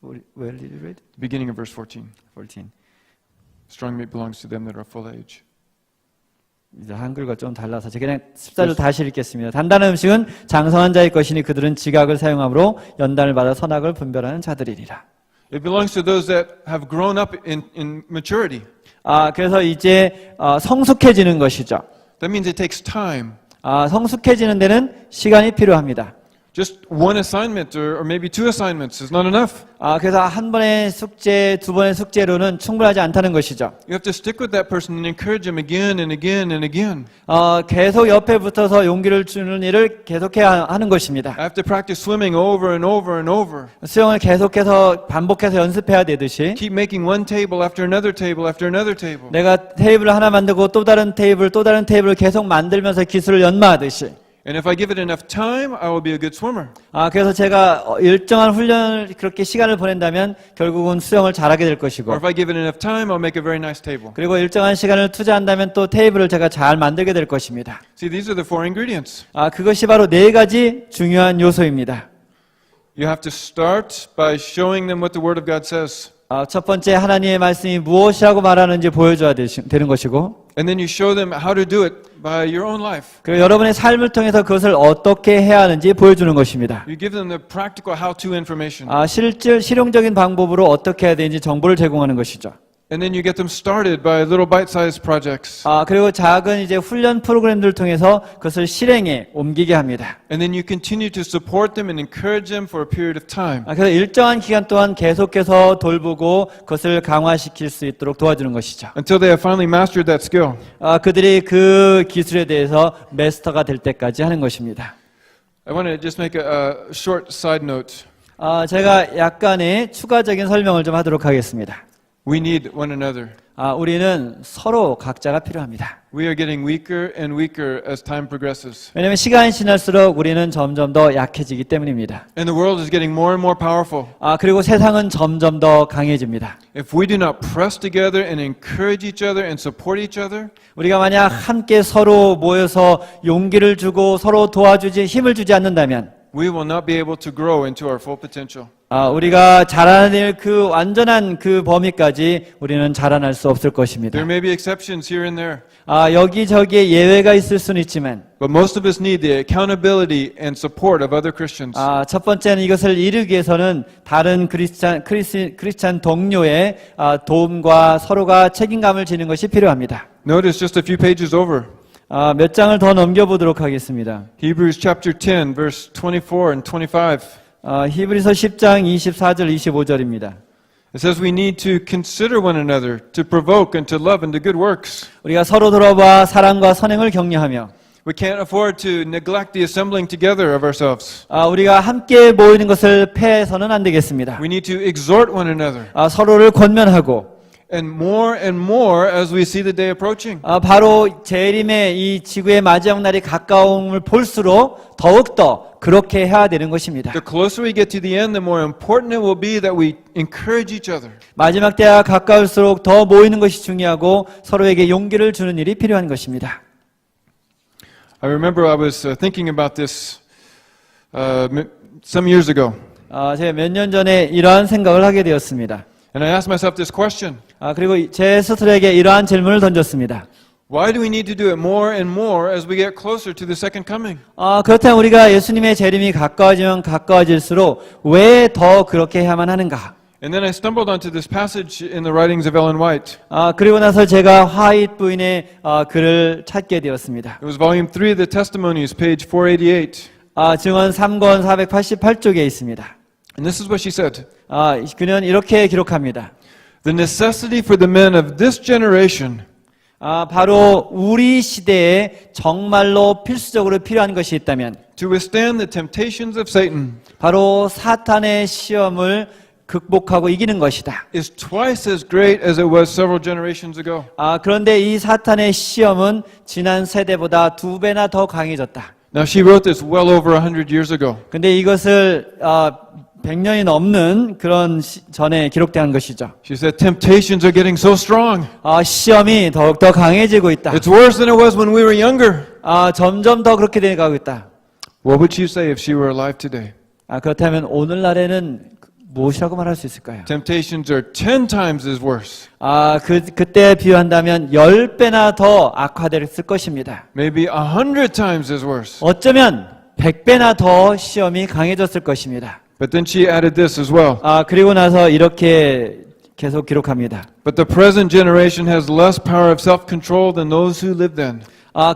Where did you read? Beginning of verse 14. 14. Strong meat belongs to them that are of full age. 이제 한글과 좀 달라서 제가 그냥 14절 다시 읽겠습니다. 단단한 음식은 장성한 자의 것이니 그들은 지각을 사용함으로 연단을 받아 선악을 분별하는 자들이리라. It belongs to those that have grown up in maturity. 그래서 이제 성숙해지는 것이죠. That means it takes time. 성숙해지는 데는 시간이 필요합니다. Just one assignment or maybe two assignments is not enough. 그래서 한 번의 숙제, 두 번의 숙제로는 충분하지 않다는 것이죠. You have to stick with that person and encourage them again and again and again. 계속 옆에 붙어서 용기를 주는 일을 계속해야 하는 것입니다. I have to practice swimming over and over and over. 수영을 계속해서 반복해서 연습해야 되듯이 Keep making one table after another table after another table. 내가 테이블을 하나 만들고 또 다른 테이블을 계속 만들면서 기술을 연마하듯이 And if I give it enough time, I will be a good swimmer. 그래서 제가 일정한 훈련을 그렇게 시간을 보낸다면 결국은 수영을 잘하게 될 것이고 Or if I give it enough time, I'll make a very nice table. 그리고 일정한 시간을 투자한다면 또 테이블을 제가 잘 만들게 될 것입니다. See, these are the four ingredients. 그것이 바로 네 가지 중요한 요소입니다. You have to start by showing them what the Word of God says. 첫 번째 하나님의 말씀이 무엇이라고 말하는지 보여줘야 되는 것이고 And then you show them how to do it by your own life. 그리고 여러분의 삶을 통해서 그것을 어떻게 해야 하는지 보여주는 것입니다. You give them the practical how-to information. 실용적인 방법으로 어떻게 해야 되는지 정보를 제공하는 것이죠. And then you get them started by little bite-sized projects. 그리고 작은 이제 훈련 프로그램들을 통해서 그것을 실행에 옮기게 합니다. And then you continue to support them and encourage them for a period of time. 그래서 일정한 기간 동안 계속해서 돌보고 그것을 강화시킬 수 있도록 도와주는 것이죠. Until they have finally mastered that skill. 그들이 그 기술에 대해서 마스터가 될 때까지 하는 것입니다. I want to just make a short side note. 제가 약간의 추가적인 설명을 좀 하도록 하겠습니다. We need one another. 우리는 서로 각자가 필요합니다. We are getting weaker and weaker as time progresses. 왜냐하면 시간이 지날수록 우리는 점점 더 약해지기 때문입니다. And the world is getting more and more powerful. 그리고 세상은 점점 더 강해집니다. If we do not press together and encourage each other and support each other, 우리가 만약 함께 서로 모여서 용기를 주고 서로 도와주지 힘을 주지 않는다면 we will not be able to grow into our full potential. 우리가 자라낼 그 완전한 그 범위까지 우리는 자라날 수 없을 것입니다. There may be exceptions here and there, 여기저기에 예외가 있을 수는 있지만 but most of us need the accountability and support of other Christians. 첫 번째는 이것을 이루기 위해서는 다른 크리스찬 동료의 도움과 서로가 책임감을 지는 것이 필요합니다. Notice just a few pages over. 몇 장을 더 넘겨보도록 하겠습니다. Hebrews chapter 10, verse 24 and 25. 히브리서 10장 24절 25절입니다. It says we need to consider one another, to provoke and to love and to good works. 우리가 서로 돌아봐 사랑과 선행을 격려하며 We can't afford to neglect the assembling together of ourselves. 우리가 함께 모이는 것을 패해서는 안 되겠습니다. We need to exhort one another. 서로를 권면하고 and more as we see the day approaching. 바로 재림의 이 지구의 마지막 날이 가까움을 볼수록 더욱더 그렇게 해야 되는 것입니다. The closer we get to the end, the more important it will be that we encourage each other. 마지막 때가 가까울수록 더 모이는 것이 중요하고 서로에게 용기를 주는 일이 필요한 것입니다. I remember I was thinking about this some years ago, 제가 몇 년 전에 이러한 생각을 하게 되었습니다. and I asked myself this question: 그리고 제 스스로에게 이러한 질문을 던졌습니다. Why do we need to do it more and more as we get closer to the second coming? 그렇다면 우리가 예수님의 재림이 가까워지면 가까워질수록 왜 더 그렇게 해야만 하는가? And then I stumbled onto this passage in the writings of Ellen White. 그리고 나서 제가 화이트 부인의 글을 찾게 되었습니다. It was volume 3 of the Testimonies, page 488. 증언 3권 488쪽에 있습니다. And this is what she said: 그는 이렇게 기록합니다. The necessity for the men of this generation 바로 우리 시대에 정말로 필수적으로 필요한 것이 있다면 to withstand the temptations of Satan 바로 사탄의 시험을 극복하고 이기는 것이다. is twice as great as it was several generations ago. 그런데 이 사탄의 시험은 지난 세대보다 2배나 더 강해졌다. Now she wrote this well over 100 years ago. 근데 이것을 100년이 넘는 그런 전에 기록된 것이죠. She said temptations are getting so strong. 시험이 더욱더 강해지고 있다. It's worse than it was when we were younger. 점점 더 그렇게 돼가고 있다. What would you say if she were alive today? 그렇다면 오늘날에는 무엇이라고 말할 수 있을까요? Temptations are 10 times as worse. 그때에 비유한다면 10배나 더 악화됐을 것입니다. Maybe 100 times as worse. 어쩌면 100배나 더 시험이 강해졌을 것입니다. But then she added this as well. 그리고 나서 이렇게 계속 기록합니다. But the present generation has less power of self-control than those who lived then.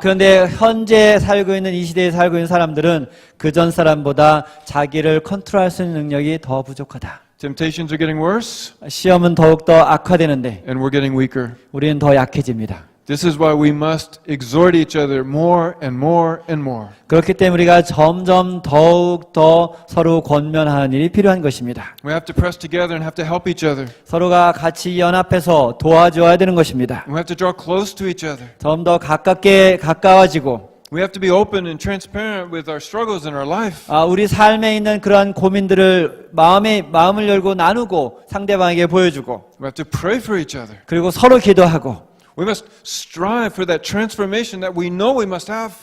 그런데 현재 살고 있는 이 시대에 살고 있는 사람들은 그전 사람보다 자기를 컨트롤할 수 있는 능력이 더 부족하다. Temptations are getting worse, 시험은 더욱더 악화되는데 and we're getting weaker. 우리는 더 약해집니다. This is why we must exhort each other more and more and more. 그렇기 때문에 우리가 점점 더욱 더 서로 권면하는 일이 필요한 것입니다. We have to press together and have to help each other. 서로가 같이 연합해서 도와줘야 되는 것입니다. We have to draw close to each other. 좀 더 가까워지고 We have to be open and transparent with our struggles in our life. 우리 삶에 있는 그러한 고민들을 마음을 열고 나누고 상대방에게 보여주고 We have to pray for each other. 그리고 서로 기도하고 We must strive for that transformation that we know we must have.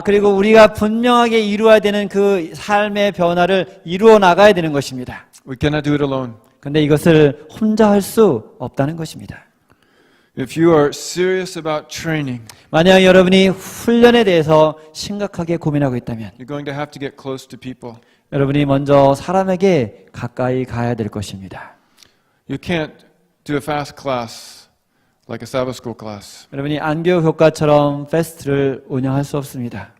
그리고 우리가 분명하게 이루어야 되는 그 삶의 변화를 이루어 나가야 되는 것입니다. We cannot do it alone. 근데 이것을 혼자 할 수 없다는 것입니다. If you are serious about training, 만약 여러분이 훈련에 대해서 심각하게 고민하고 있다면 you're going to have to get close to people. 여러분이 먼저 사람에게 가까이 가야 될 것입니다. You can't do a fast class like a Sabbath school class. 여러분이 안교 교과처럼 페스트를 운영할 수 없습니다.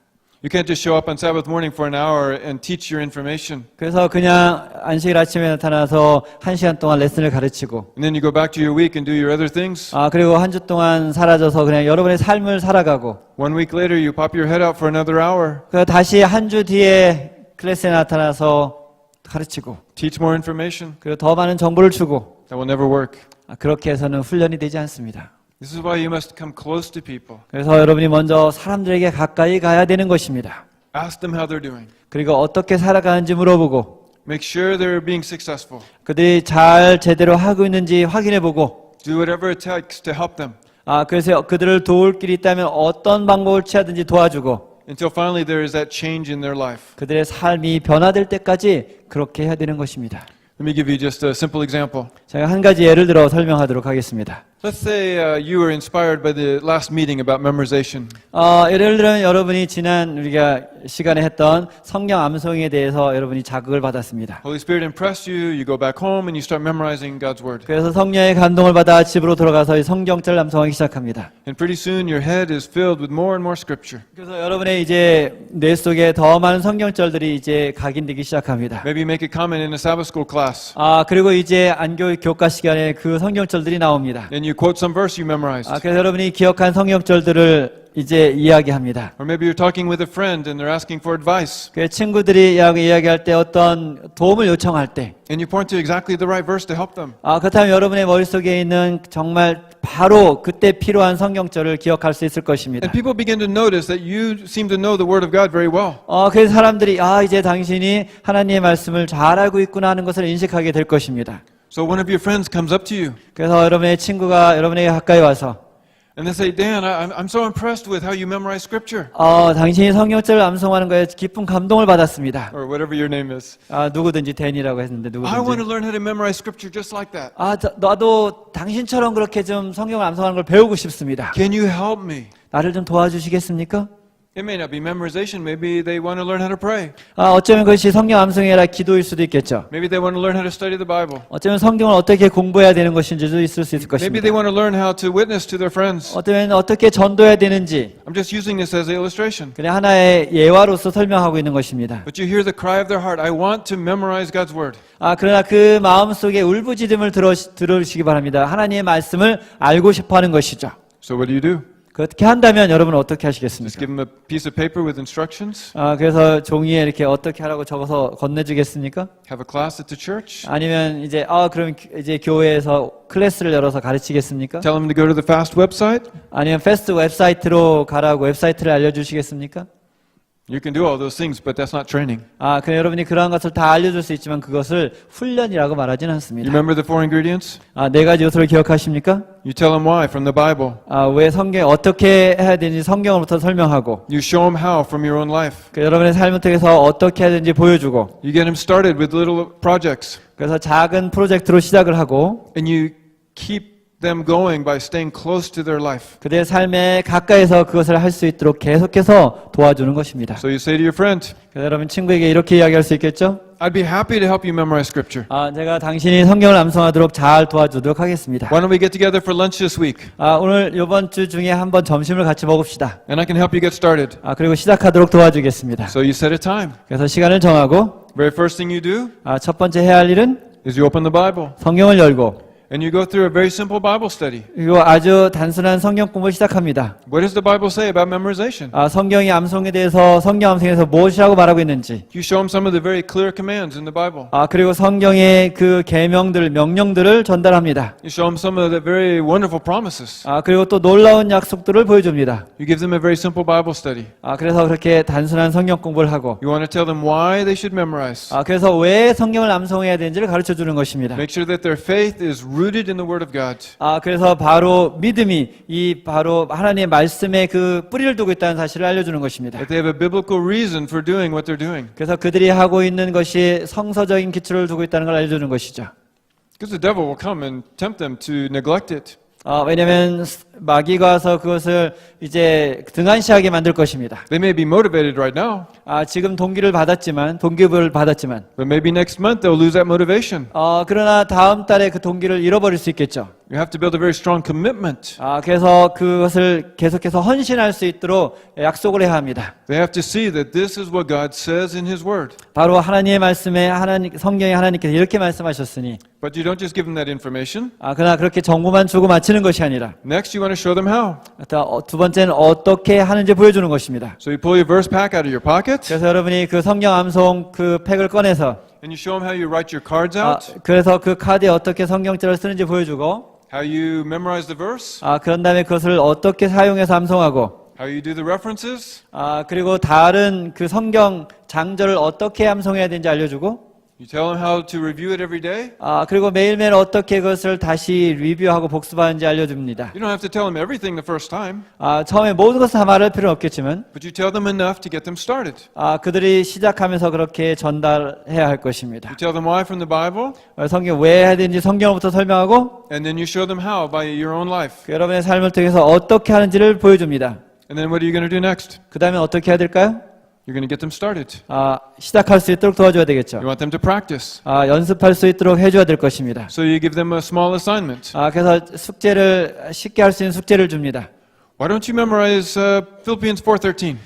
You can't just show up on Sabbath morning for an hour and teach your information. 그래서 그냥 안식일 아침에 나타나서 1시간 동안 레슨을 가르치고 And then you go back to your week and do your other things. 그리고 한 주 동안 사라져서 그냥 여러분의 삶을 살아가고 1 week later, you pop your head out for another hour. 그래서 다시 한 주 뒤에 클래스에 나타나서 가르치고 Teach more information. 그리고 더 많은 정보를 주고 That will never work. 그렇게 해서는 훈련이 되지 않습니다. This is why you must come close to people. 그래서 여러분이 먼저 사람들에게 가까이 가야 되는 것입니다. Ask them how they're doing. 그리고 어떻게 살아가는지 물어보고 Make sure they're being successful. 그들이 잘 제대로 하고 있는지 확인해보고 Do whatever it takes to help them 그래서 그들을 도울 길이 있다면 어떤 방법을 취하든지 도와주고 until finally there is that change in their life. 그들의 삶이 변화될 때까지 그렇게 해야 되는 것입니다. Let me give you just a simple example. 제가 한 가지 예를 들어 설명하도록 하겠습니다. Let's say you were inspired by the last meeting about memorization. 예를 들면 여러분이 지난 우리가 시간에 했던 성경 암송에 대해서 여러분이 자극을 받았습니다. Holy Spirit impressed you, you go back home and you start memorizing God's Word. 그래서 성령의 감동을 받아 집으로 돌아가서 이 성경절 암송하기 시작합니다. And pretty soon your head is filled with more and more scripture. 그래서 여러분의 이제 뇌 속에 더 많은 성경절들이 이제 각인되기 시작합니다. Maybe you make a comment in a Sabbath school class. 그리고 이제 안교 교과 시간에 그 성경절들이 나옵니다. And you quote some verse you memorized. 그래서 여러분이 기억한 성경절들을 이제 이야기합니다. Or maybe you're talking with a friend and they're asking for advice. 그 친구들이 이야기할 때 어떤 도움을 요청할 때, And you point to exactly the right verse to help them. 그렇다면 여러분의 머릿속에 있는 정말 바로 그때 필요한 성경절을 기억할 수 있을 것입니다. And people begin to notice that you seem to know the Word of God very well. 그래서 사람들이 이제 당신이 하나님의 말씀을 잘 알고 있구나 하는 것을 인식하게 될 것입니다. So one of your friends comes up to you 그래서 여러분의 친구가 여러분에게 가까이 와서 and they say, Dan, I'm so impressed with how you memorize Scripture. 당신이 성경절을 암송하는 거에 깊은 감동을 받았습니다. Or whatever your name is. 누구든지 댄이라고 했는데 I want to 누구든지. learn how to memorize Scripture just like that. 나도 당신처럼 그렇게 좀 성경을 암송하는 걸 배우고 싶습니다. Can you help me? 나를 좀 도와주시겠습니까? It may not be memorization. Maybe they want to learn how to pray. 어쩌면 그것이 성경 암송이라 기도일 수도 있겠죠. Maybe they want to learn how to study the Bible. 어쩌면 성경을 어떻게 공부해야 되는 것인지도 있을 수 있을 Maybe they 것입니다. want to learn how to witness to their friends. 어쩌면 어떻게 전도해야 되는지 I'm just using this as an illustration. 그냥 하나의 예화로서 설명하고 있는 것입니다. But you hear the cry of their heart. I want to memorize God's Word. 그러나 그 마음속에 울부짖음을 들으시기 바랍니다. 하나님의 말씀을 알고 싶어하는 것이죠. So what do you do? 그렇게 한다면 여러분은 어떻게 Just 하시겠습니까? give them a piece of paper with instructions? 그래서 종이에 이렇게 어떻게 하라고 적어서 건네주겠습니까? Have a class at the church? 아니면 이제 그럼 이제 교회에서 클래스를 열어서 가르치겠습니까? Tell them to go to the FAST website? 아니면 패스트 웹사이트로 가라고 웹사이트를 알려주시겠습니까? You can do all those things, but that's not training. 그럼 여러분이 그러한 것을 다 알려줄 수 있지만 그것을 훈련이라고 말하지는 You 않습니다. remember the 4 ingredients? 네 가지 요소를 기억하십니까? You tell them why from the Bible. 왜 성경 어떻게 해야 되는지 성경으로부터 설명하고 You show them how from your own life. 여러분의 삶을 통해서 어떻게 해야 되는지 보여주고 You get them started with little projects. 그래서 작은 프로젝트로 시작을 하고 And you keep them going by staying close to their life. 그들의 삶에 가까이서 그것을 할 수 있도록 계속해서 도와주는 것입니다. So you say to your friend, 그래서 여러분 친구에게 이렇게 이야기할 수 있겠죠? I'd be happy to help you memorize Scripture. 제가 당신이 성경을 암송하도록 잘 도와주도록 하겠습니다. Why don't we get together for lunch this week? 오늘 이번 주 중에 한번 점심을 같이 먹읍시다. And I can help you get started. 그리고 시작하도록 도와주겠습니다. So you set a time. 그래서 시간을 정하고 Very first thing you do 첫 번째 해야 할 일은 is you open the Bible. 성경을 열고 And you go through a very simple Bible study. 그리고 아주 단순한 성경 공부를 시작합니다. What does the Bible say about memorization? 성경이 암송에 대해서 성경 암송에서 무엇이라고 말하고 있는지 You show them some of the very clear commands in the Bible. 그리고 성경의 그 계명들 명령들을 전달합니다. You show them some of the very wonderful promises. 그리고 또 놀라운 약속들을 보여줍니다. You give them a very simple Bible study. 그래서 그렇게 단순한 성경 공부를 하고 You want to tell them why they should memorize. 그래서 왜 성경을 암송해야 되는지를 가르쳐 주는 것입니다. Make sure that their faith is rooted in the Word of God. 그래서 바로 믿음이 바로 하나님의 말씀에 그 뿌리를 두고 있다는 사실을 알려주는 것입니다. That they have a biblical reason for doing what they're doing. 그래서 그들이 하고 있는 것이 성서적인 기초를 두고 있다는 걸 알려주는 것이죠. Because the devil will come and tempt them to neglect it. 왜냐하면 마귀가 와서 그것을 이제 등한시하게 만들 것입니다. They may be motivated right now, 지금 동기부여를 받았지만 but maybe next month they'll lose that motivation. 그러나 다음 달에 그 동기를 잃어버릴 수 있겠죠. You have to build a very strong commitment. 그래서 그것을 계속해서 헌신할 수 있도록 약속을 해야 합니다. They have to see that this is what God says in His Word. 바로 하나님의 말씀에 성경에 하나님께서 이렇게 말씀하셨으니 But you don't just give them that information. 그러나 그렇게 정보만 주고 마치는 것이 아니라 Next, you want to show them how. 두 번째는 어떻게 하는지 보여주는 것입니다. So you pull your verse pack out of your pocket, 그래서 여러분이 그 성경 암송 그 팩을 꺼내서 and you show them how you write your cards out, 그래서 그 카드에 어떻게 성경절을 쓰는지 보여주고 how you memorize the verse, 그런 다음에 그것을 어떻게 사용해서 암송하고 how you do the references. 그리고 다른 그 성경 장절을 어떻게 암송해야 되는지 알려주고 You tell them how to review it every day. 그리고 매일매일 어떻게 그것을 다시 리뷰하고 복습하는지 알려줍니다. You don't have to tell them everything the first time, 처음에 모든 것을 다 말할 필요는 없겠지만 but you tell them enough to get them started. 그들이 시작하면서 그렇게 전달해야 할 것입니다. You tell them why from the Bible, 성경 왜 해야 되는지 성경부터 설명하고 and then you show them how by your own life. 여러분의 삶을 통해서 어떻게 하는지를 보여줍니다. And then what are you going to do next? 그 다음에 어떻게 해야 될까요? You're going to get them started. 시작할 수 있도록 도와줘야 되겠죠. You want them to practice. 연습할 수 있도록 해줘야 될 것입니다. So you give them a small assignment. 그래서 숙제를 쉽게 할 수 있는 숙제를 줍니다. Why don't you memorize Philippians 4:13?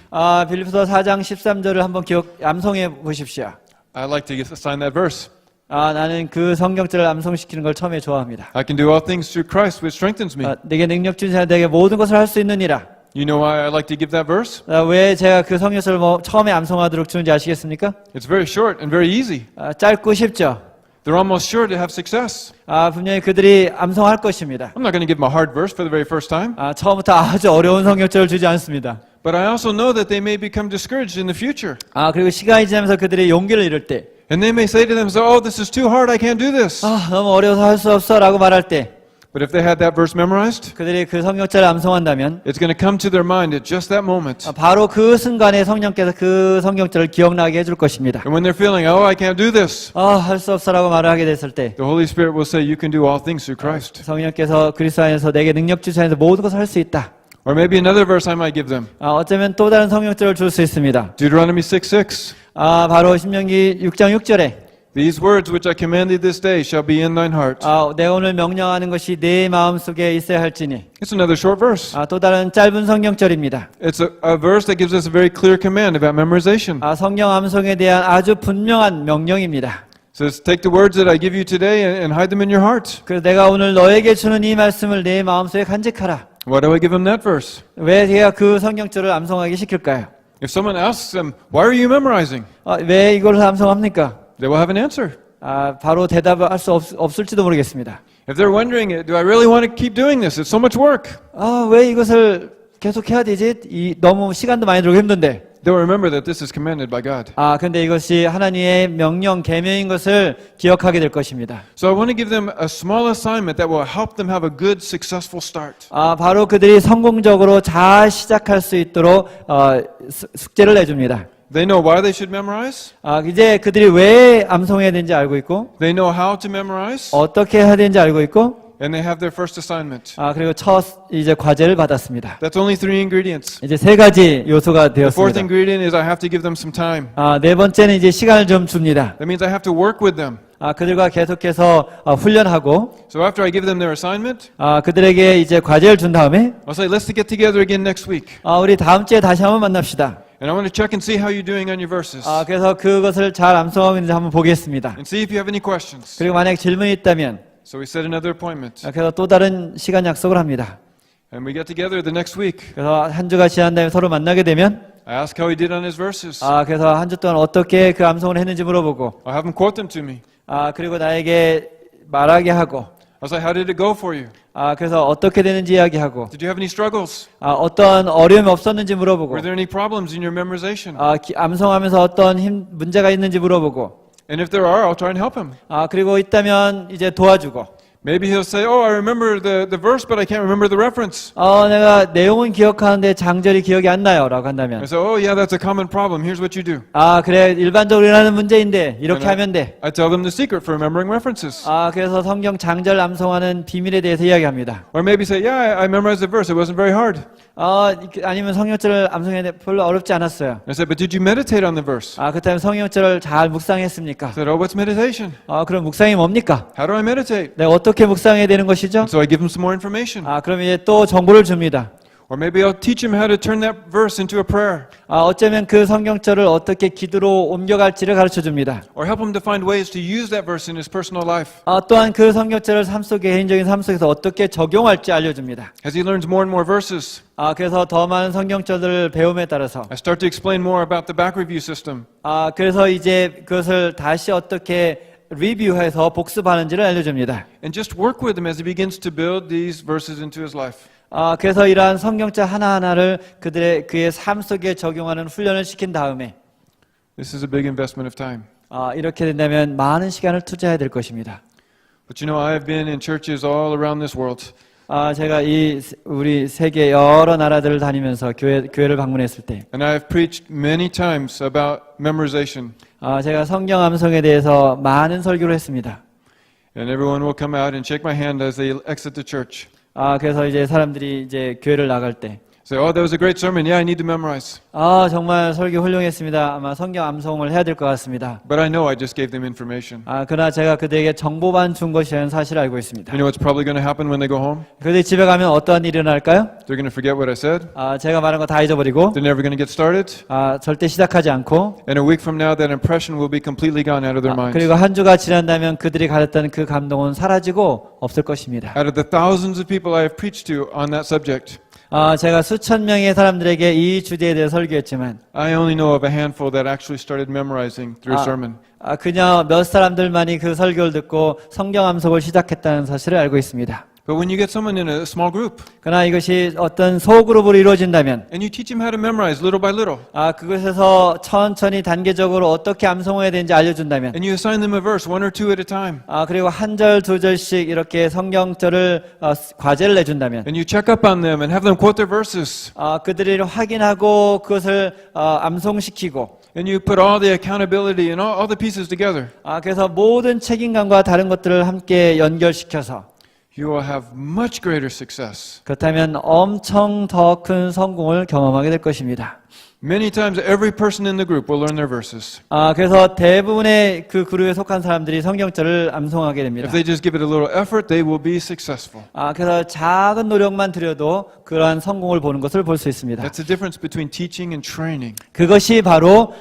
빌립보서 4장 13절을 한번 암송해 보십시오. I like to assign that verse. 나는 그 성경절을 암송시키는 걸 처음에 좋아합니다. I can do all things through Christ which strengthens me. 내게 능력 주신 자 내게 모든 것을 할 수 있느니라. You know why I like to give that verse? 왜 제가 그 성경을 처음에 암송하도록 주는지 아시겠습니까? It's very short and very easy. 짧고 쉽죠. They're almost sure to have success. 분명히 그들이 암송할 것입니다. I'm not going to give them a hard verse for the very first time. 처음부터 아주 어려운 성경절을 주지 않습니다. But I also know that they may become discouraged in the future. 그리고 시간이 지나면서 그들이 용기를 잃을 때, And they may say to themselves, oh, this is too hard, I can't do this. 너무 어려워서 할 수 없어 라고 말할 때, But if they had that verse memorized, 그들이 그 성경절을 암송한다면 it's going to come to their mind at just that moment. 바로 그 순간에 성령께서 그 성경절을 기억나게 해줄 것입니다. And when they're feeling, oh, I can't do this, 할 수 없어라고 말을 하게 됐을 때 the Holy Spirit will say, you can do all things through Christ. 성령께서 그리스도 안에서 내게 능력 주시면서 모든 것을 할 수 있다. Or maybe another verse I might give them. 어쩌면 또 다른 성경절을 줄 수 있습니다. Deuteronomy 6:6. 바로 신명기 6장 6절에 These words which I command thee this day shall be in thine heart. 내가 오늘 명령하는 것이 내 마음속에 있어야 할지니. It's another short verse. 또 다른 짧은 성경절입니다. It's a verse that gives us a very clear command about memorization. 성경 암송에 대한 아주 분명한 명령입니다. It says, take the words that I give you today and hide them in your heart. 그래서 내가 오늘 너에게 주는 이 말씀을 내 마음속에 간직하라. Why do I give them that verse? 왜 제가 그 성경절을 암송하기 시킬까요? If someone asks them, why are you memorizing? 왜 이걸 암송합니까? They will have an answer. 바로 대답할 수 없을지도 모르겠습니다. If they're wondering, do I really want to keep doing this? It's so much work. 왜 이것을 계속 해야 되지? 너무 시간도 많이 들고 힘든데. They'll remember that this is commanded by God. 근데 이것이 하나님의 명령, 계명인 것을 기억하게 될 것입니다. So I want to give them a small assignment that will help them have a good, successful start. 바로 그들이 성공적으로 잘 시작할 수 있도록 숙제를 내줍니다. They know why they should memorize. 이제 그들이 왜 암송해야 되는지 알고 있고, They know how to memorize. 어떻게 해야 되는지 알고 있고, And they have their first assignment. 그리고 첫 이제 과제를 받았습니다. That's only 3 ingredients. 이제 3가지 요소가 The fourth 되었습니다. ingredient is I have to give them some time. 네 번째는 이제 시간을 좀 줍니다. That means I have to work with them. 그들과 계속해서 훈련하고, So after I give them their assignment, 그들에게 이제 과제를 준 다음에, I'll say, let's get together again next week. 우리 다음 주에 다시 한번 만납시다. And I want to check and see how you're doing on your verses. 그래서 그것을 잘 암송하고 있는지 한번 보겠습니다. And see if you have any questions. 그리고 만약 질문이 있다면, So we set another appointment. 그래서 또 다른 시간 약속을 합니다. And we get together the next week. 그래서 한 주가 지난 다음에 서로 만나게 되면, I ask how he did on his verses. 그래서 한 주 동안 어떻게 그 암송을 했는지 물어보고, I have him quote them to me. 그리고 나에게 말하게 하고, I'll say, how did it go for you? 그래서 어떻게 되는지 이야기하고, Did you have any struggles? 어떤 어려움이 없었는지 물어보고, Were there any problems in your memorization? 암송하면서 어떤 문제가 있는지 물어보고, And if there are, I'll try and help him. 그리고 있다면 이제 도와주고, Maybe he'll say, oh, I remember the verse, but I can't remember the reference. 내가 내용은 기억하는데 장절이 기억이 안 나요 라고 한다면, I say, oh, yeah, that's a common problem. Here's what you do. 그래 일반적으로 일어나는 문제인데 이렇게 하면 돼. I tell them the secret for remembering references. 그래서 성경 장절 암송하는 비밀에 대해서 이야기합니다. Or maybe say, yeah, I memorized the verse. It wasn't very hard. 아니면 성경절을 암송했는데 별로 어렵지 않았어요. I said, but did you meditate on the verse? 그렇다면 성경절을 잘 묵상했습니까? I said, oh, what's meditation? 그럼 묵상이 뭡니까? How do I meditate? 내가 어떻게 묵상해야 되는 것이죠? So I give them some more information. 그럼 이제 또 정보를 줍니다. Or maybe I'll teach him how to turn that verse into a prayer. 어쩌면 그 성경절을 어떻게 기도로 옮겨갈지를 가르쳐 줍니다. Or help him to find ways to use that verse in his personal life. 또한 그 성경절을 개인적인 삶 속에서 어떻게 적용할지 알려줍니다. As he learns more and more verses, 그래서 더 많은 성경절을 배움에 따라서, I start to explain more about the back review system. 그래서 이제 그것을 다시 어떻게 리뷰해서 복습하는지를 알려줍니다. And just work with him as he begins to build these verses into his life. 그래서 이러한 성경절 하나하나를 그의 삶 속에 적용하는 훈련을 시킨 다음에, This is a big investment of time. 이렇게 된다면 많은 시간을 투자해야 될 것입니다. But you know, I have been in churches all around this world. 제가 우리 세계 여러 나라들을 다니면서 교회를 방문했을 때, And I have preached many times about memorization. 제가 성경 암송에 대해서 많은 설교를 했습니다. And everyone will come out and shake my hand as they exit the church. 그래서 이제 사람들이 이제 교회를 나갈 때, Say, oh, that was a great sermon. Yeah, I need to memorize. 정말 설교 훌륭했습니다. 아마 성경 암송을 해야 될 것 같습니다. But I know I just gave them information. 그러나 제가 그들에게 정보만 준 것이라는 사실을 알고 있습니다. You know what's probably going to happen when they go home? 그들이 집에 가면 어떠한 일이 일어날까요? They're going to forget what I said. 제가 말한 거 다 잊어버리고, They're never going to get started. 절대 시작하지 않고, And a week from now, that impression will be completely gone out of their minds. 그리고 한 주가 지난다면 그들이 가졌던 그 감동은 사라지고 없을 것입니다. Out of the thousands of people I have preached to on that subject, 제가 수천 명의 사람들에게 이 주제에 대해 설교했지만 I only know of a handful that actually started memorizing through a sermon. 그냥 몇 사람들만이 그 설교를 듣고 성경 암송을 시작했다는 사실을 알고 있습니다. But when you get someone in a small group 그러나 이것이 어떤 소그룹으로 이루어진다면 and you teach them how to memorize little by little, 그것에서 천천히 단계적으로 어떻게 암송해야 되는지 알려준다면 and you assign them a verse, one or two at a time, 그리고 한 절, 두 절씩 이렇게 성경절을 과제를 내준다면 and you check up on them and have them quote their verses, 그들이 확인하고 그것을 암송시키고 and you put all the accountability and all the pieces together, 그래서 모든 책임감과 다른 것들을 함께 연결시켜서 you will have much greater success. 그렇다면 엄청 더 큰 성공을 경험하게 될 것입니다. Many times, every person in the group will learn their verses. 그래서 대부분의 그 그룹에 속한 사람들이 성경절을 암송하게 됩니다. If they just give it a little effort, they will be successful. 그래서 작은 노력만 들여도 그러한 성공을 보는 것을 볼 수 있습니다. That's the difference between teaching and training. 그것이 바로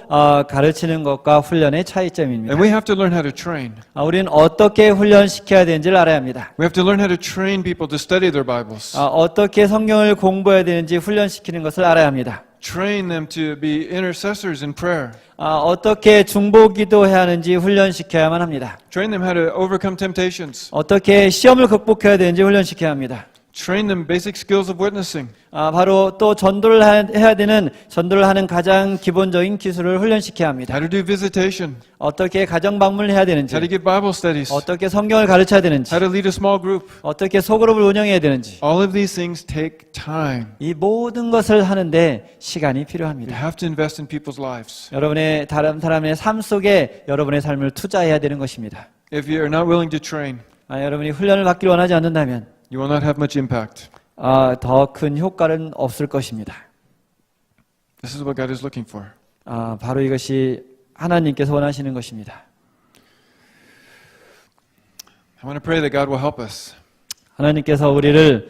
가르치는 것과 훈련의 차이점입니다. And we have to learn how to train. 우리는 어떻게 훈련시켜야 되는지를 알아야 합니다. We have to learn how to train people to study their Bibles. 어떻게 성경을 공부해야 되는지 훈련시키는 것을 알아야 합니다. Train them to be intercessors in prayer. 어떻게 중보기도해야 하는지 훈련시켜야만 합니다. Train them how to overcome temptations. 어떻게 시험을 극복해야 되는지 훈련시켜야 합니다. Train them basic skills of witnessing. 바로 또 전도를 해야 되는 전도를 하는 가장 기본적인 기술을 훈련시켜야 합니다. How to do visitation. 어떻게 가정 방문을 해야 되는지, How to give Bible studies. 어떻게 성경을 가르쳐야 되는지, How to lead a small group. 어떻게 소그룹을 운영해야 되는지, All of these things take time. 이 모든 것을 하는데 시간이 You 필요합니다. have to invest in people's lives. 여러분의 다른 사람의 삶 속에 여러분의 삶을 투자해야 되는 것입니다. If you are not willing to train, 여러분이 훈련을 받기를 원하지 않는다면 you will not have much impact. 더 큰 효과는 없을 것입니다. This is what God is looking for. 바로 이것이 하나님께서 원하시는 것입니다. I want to pray that God will help us. 하나님께서 우리를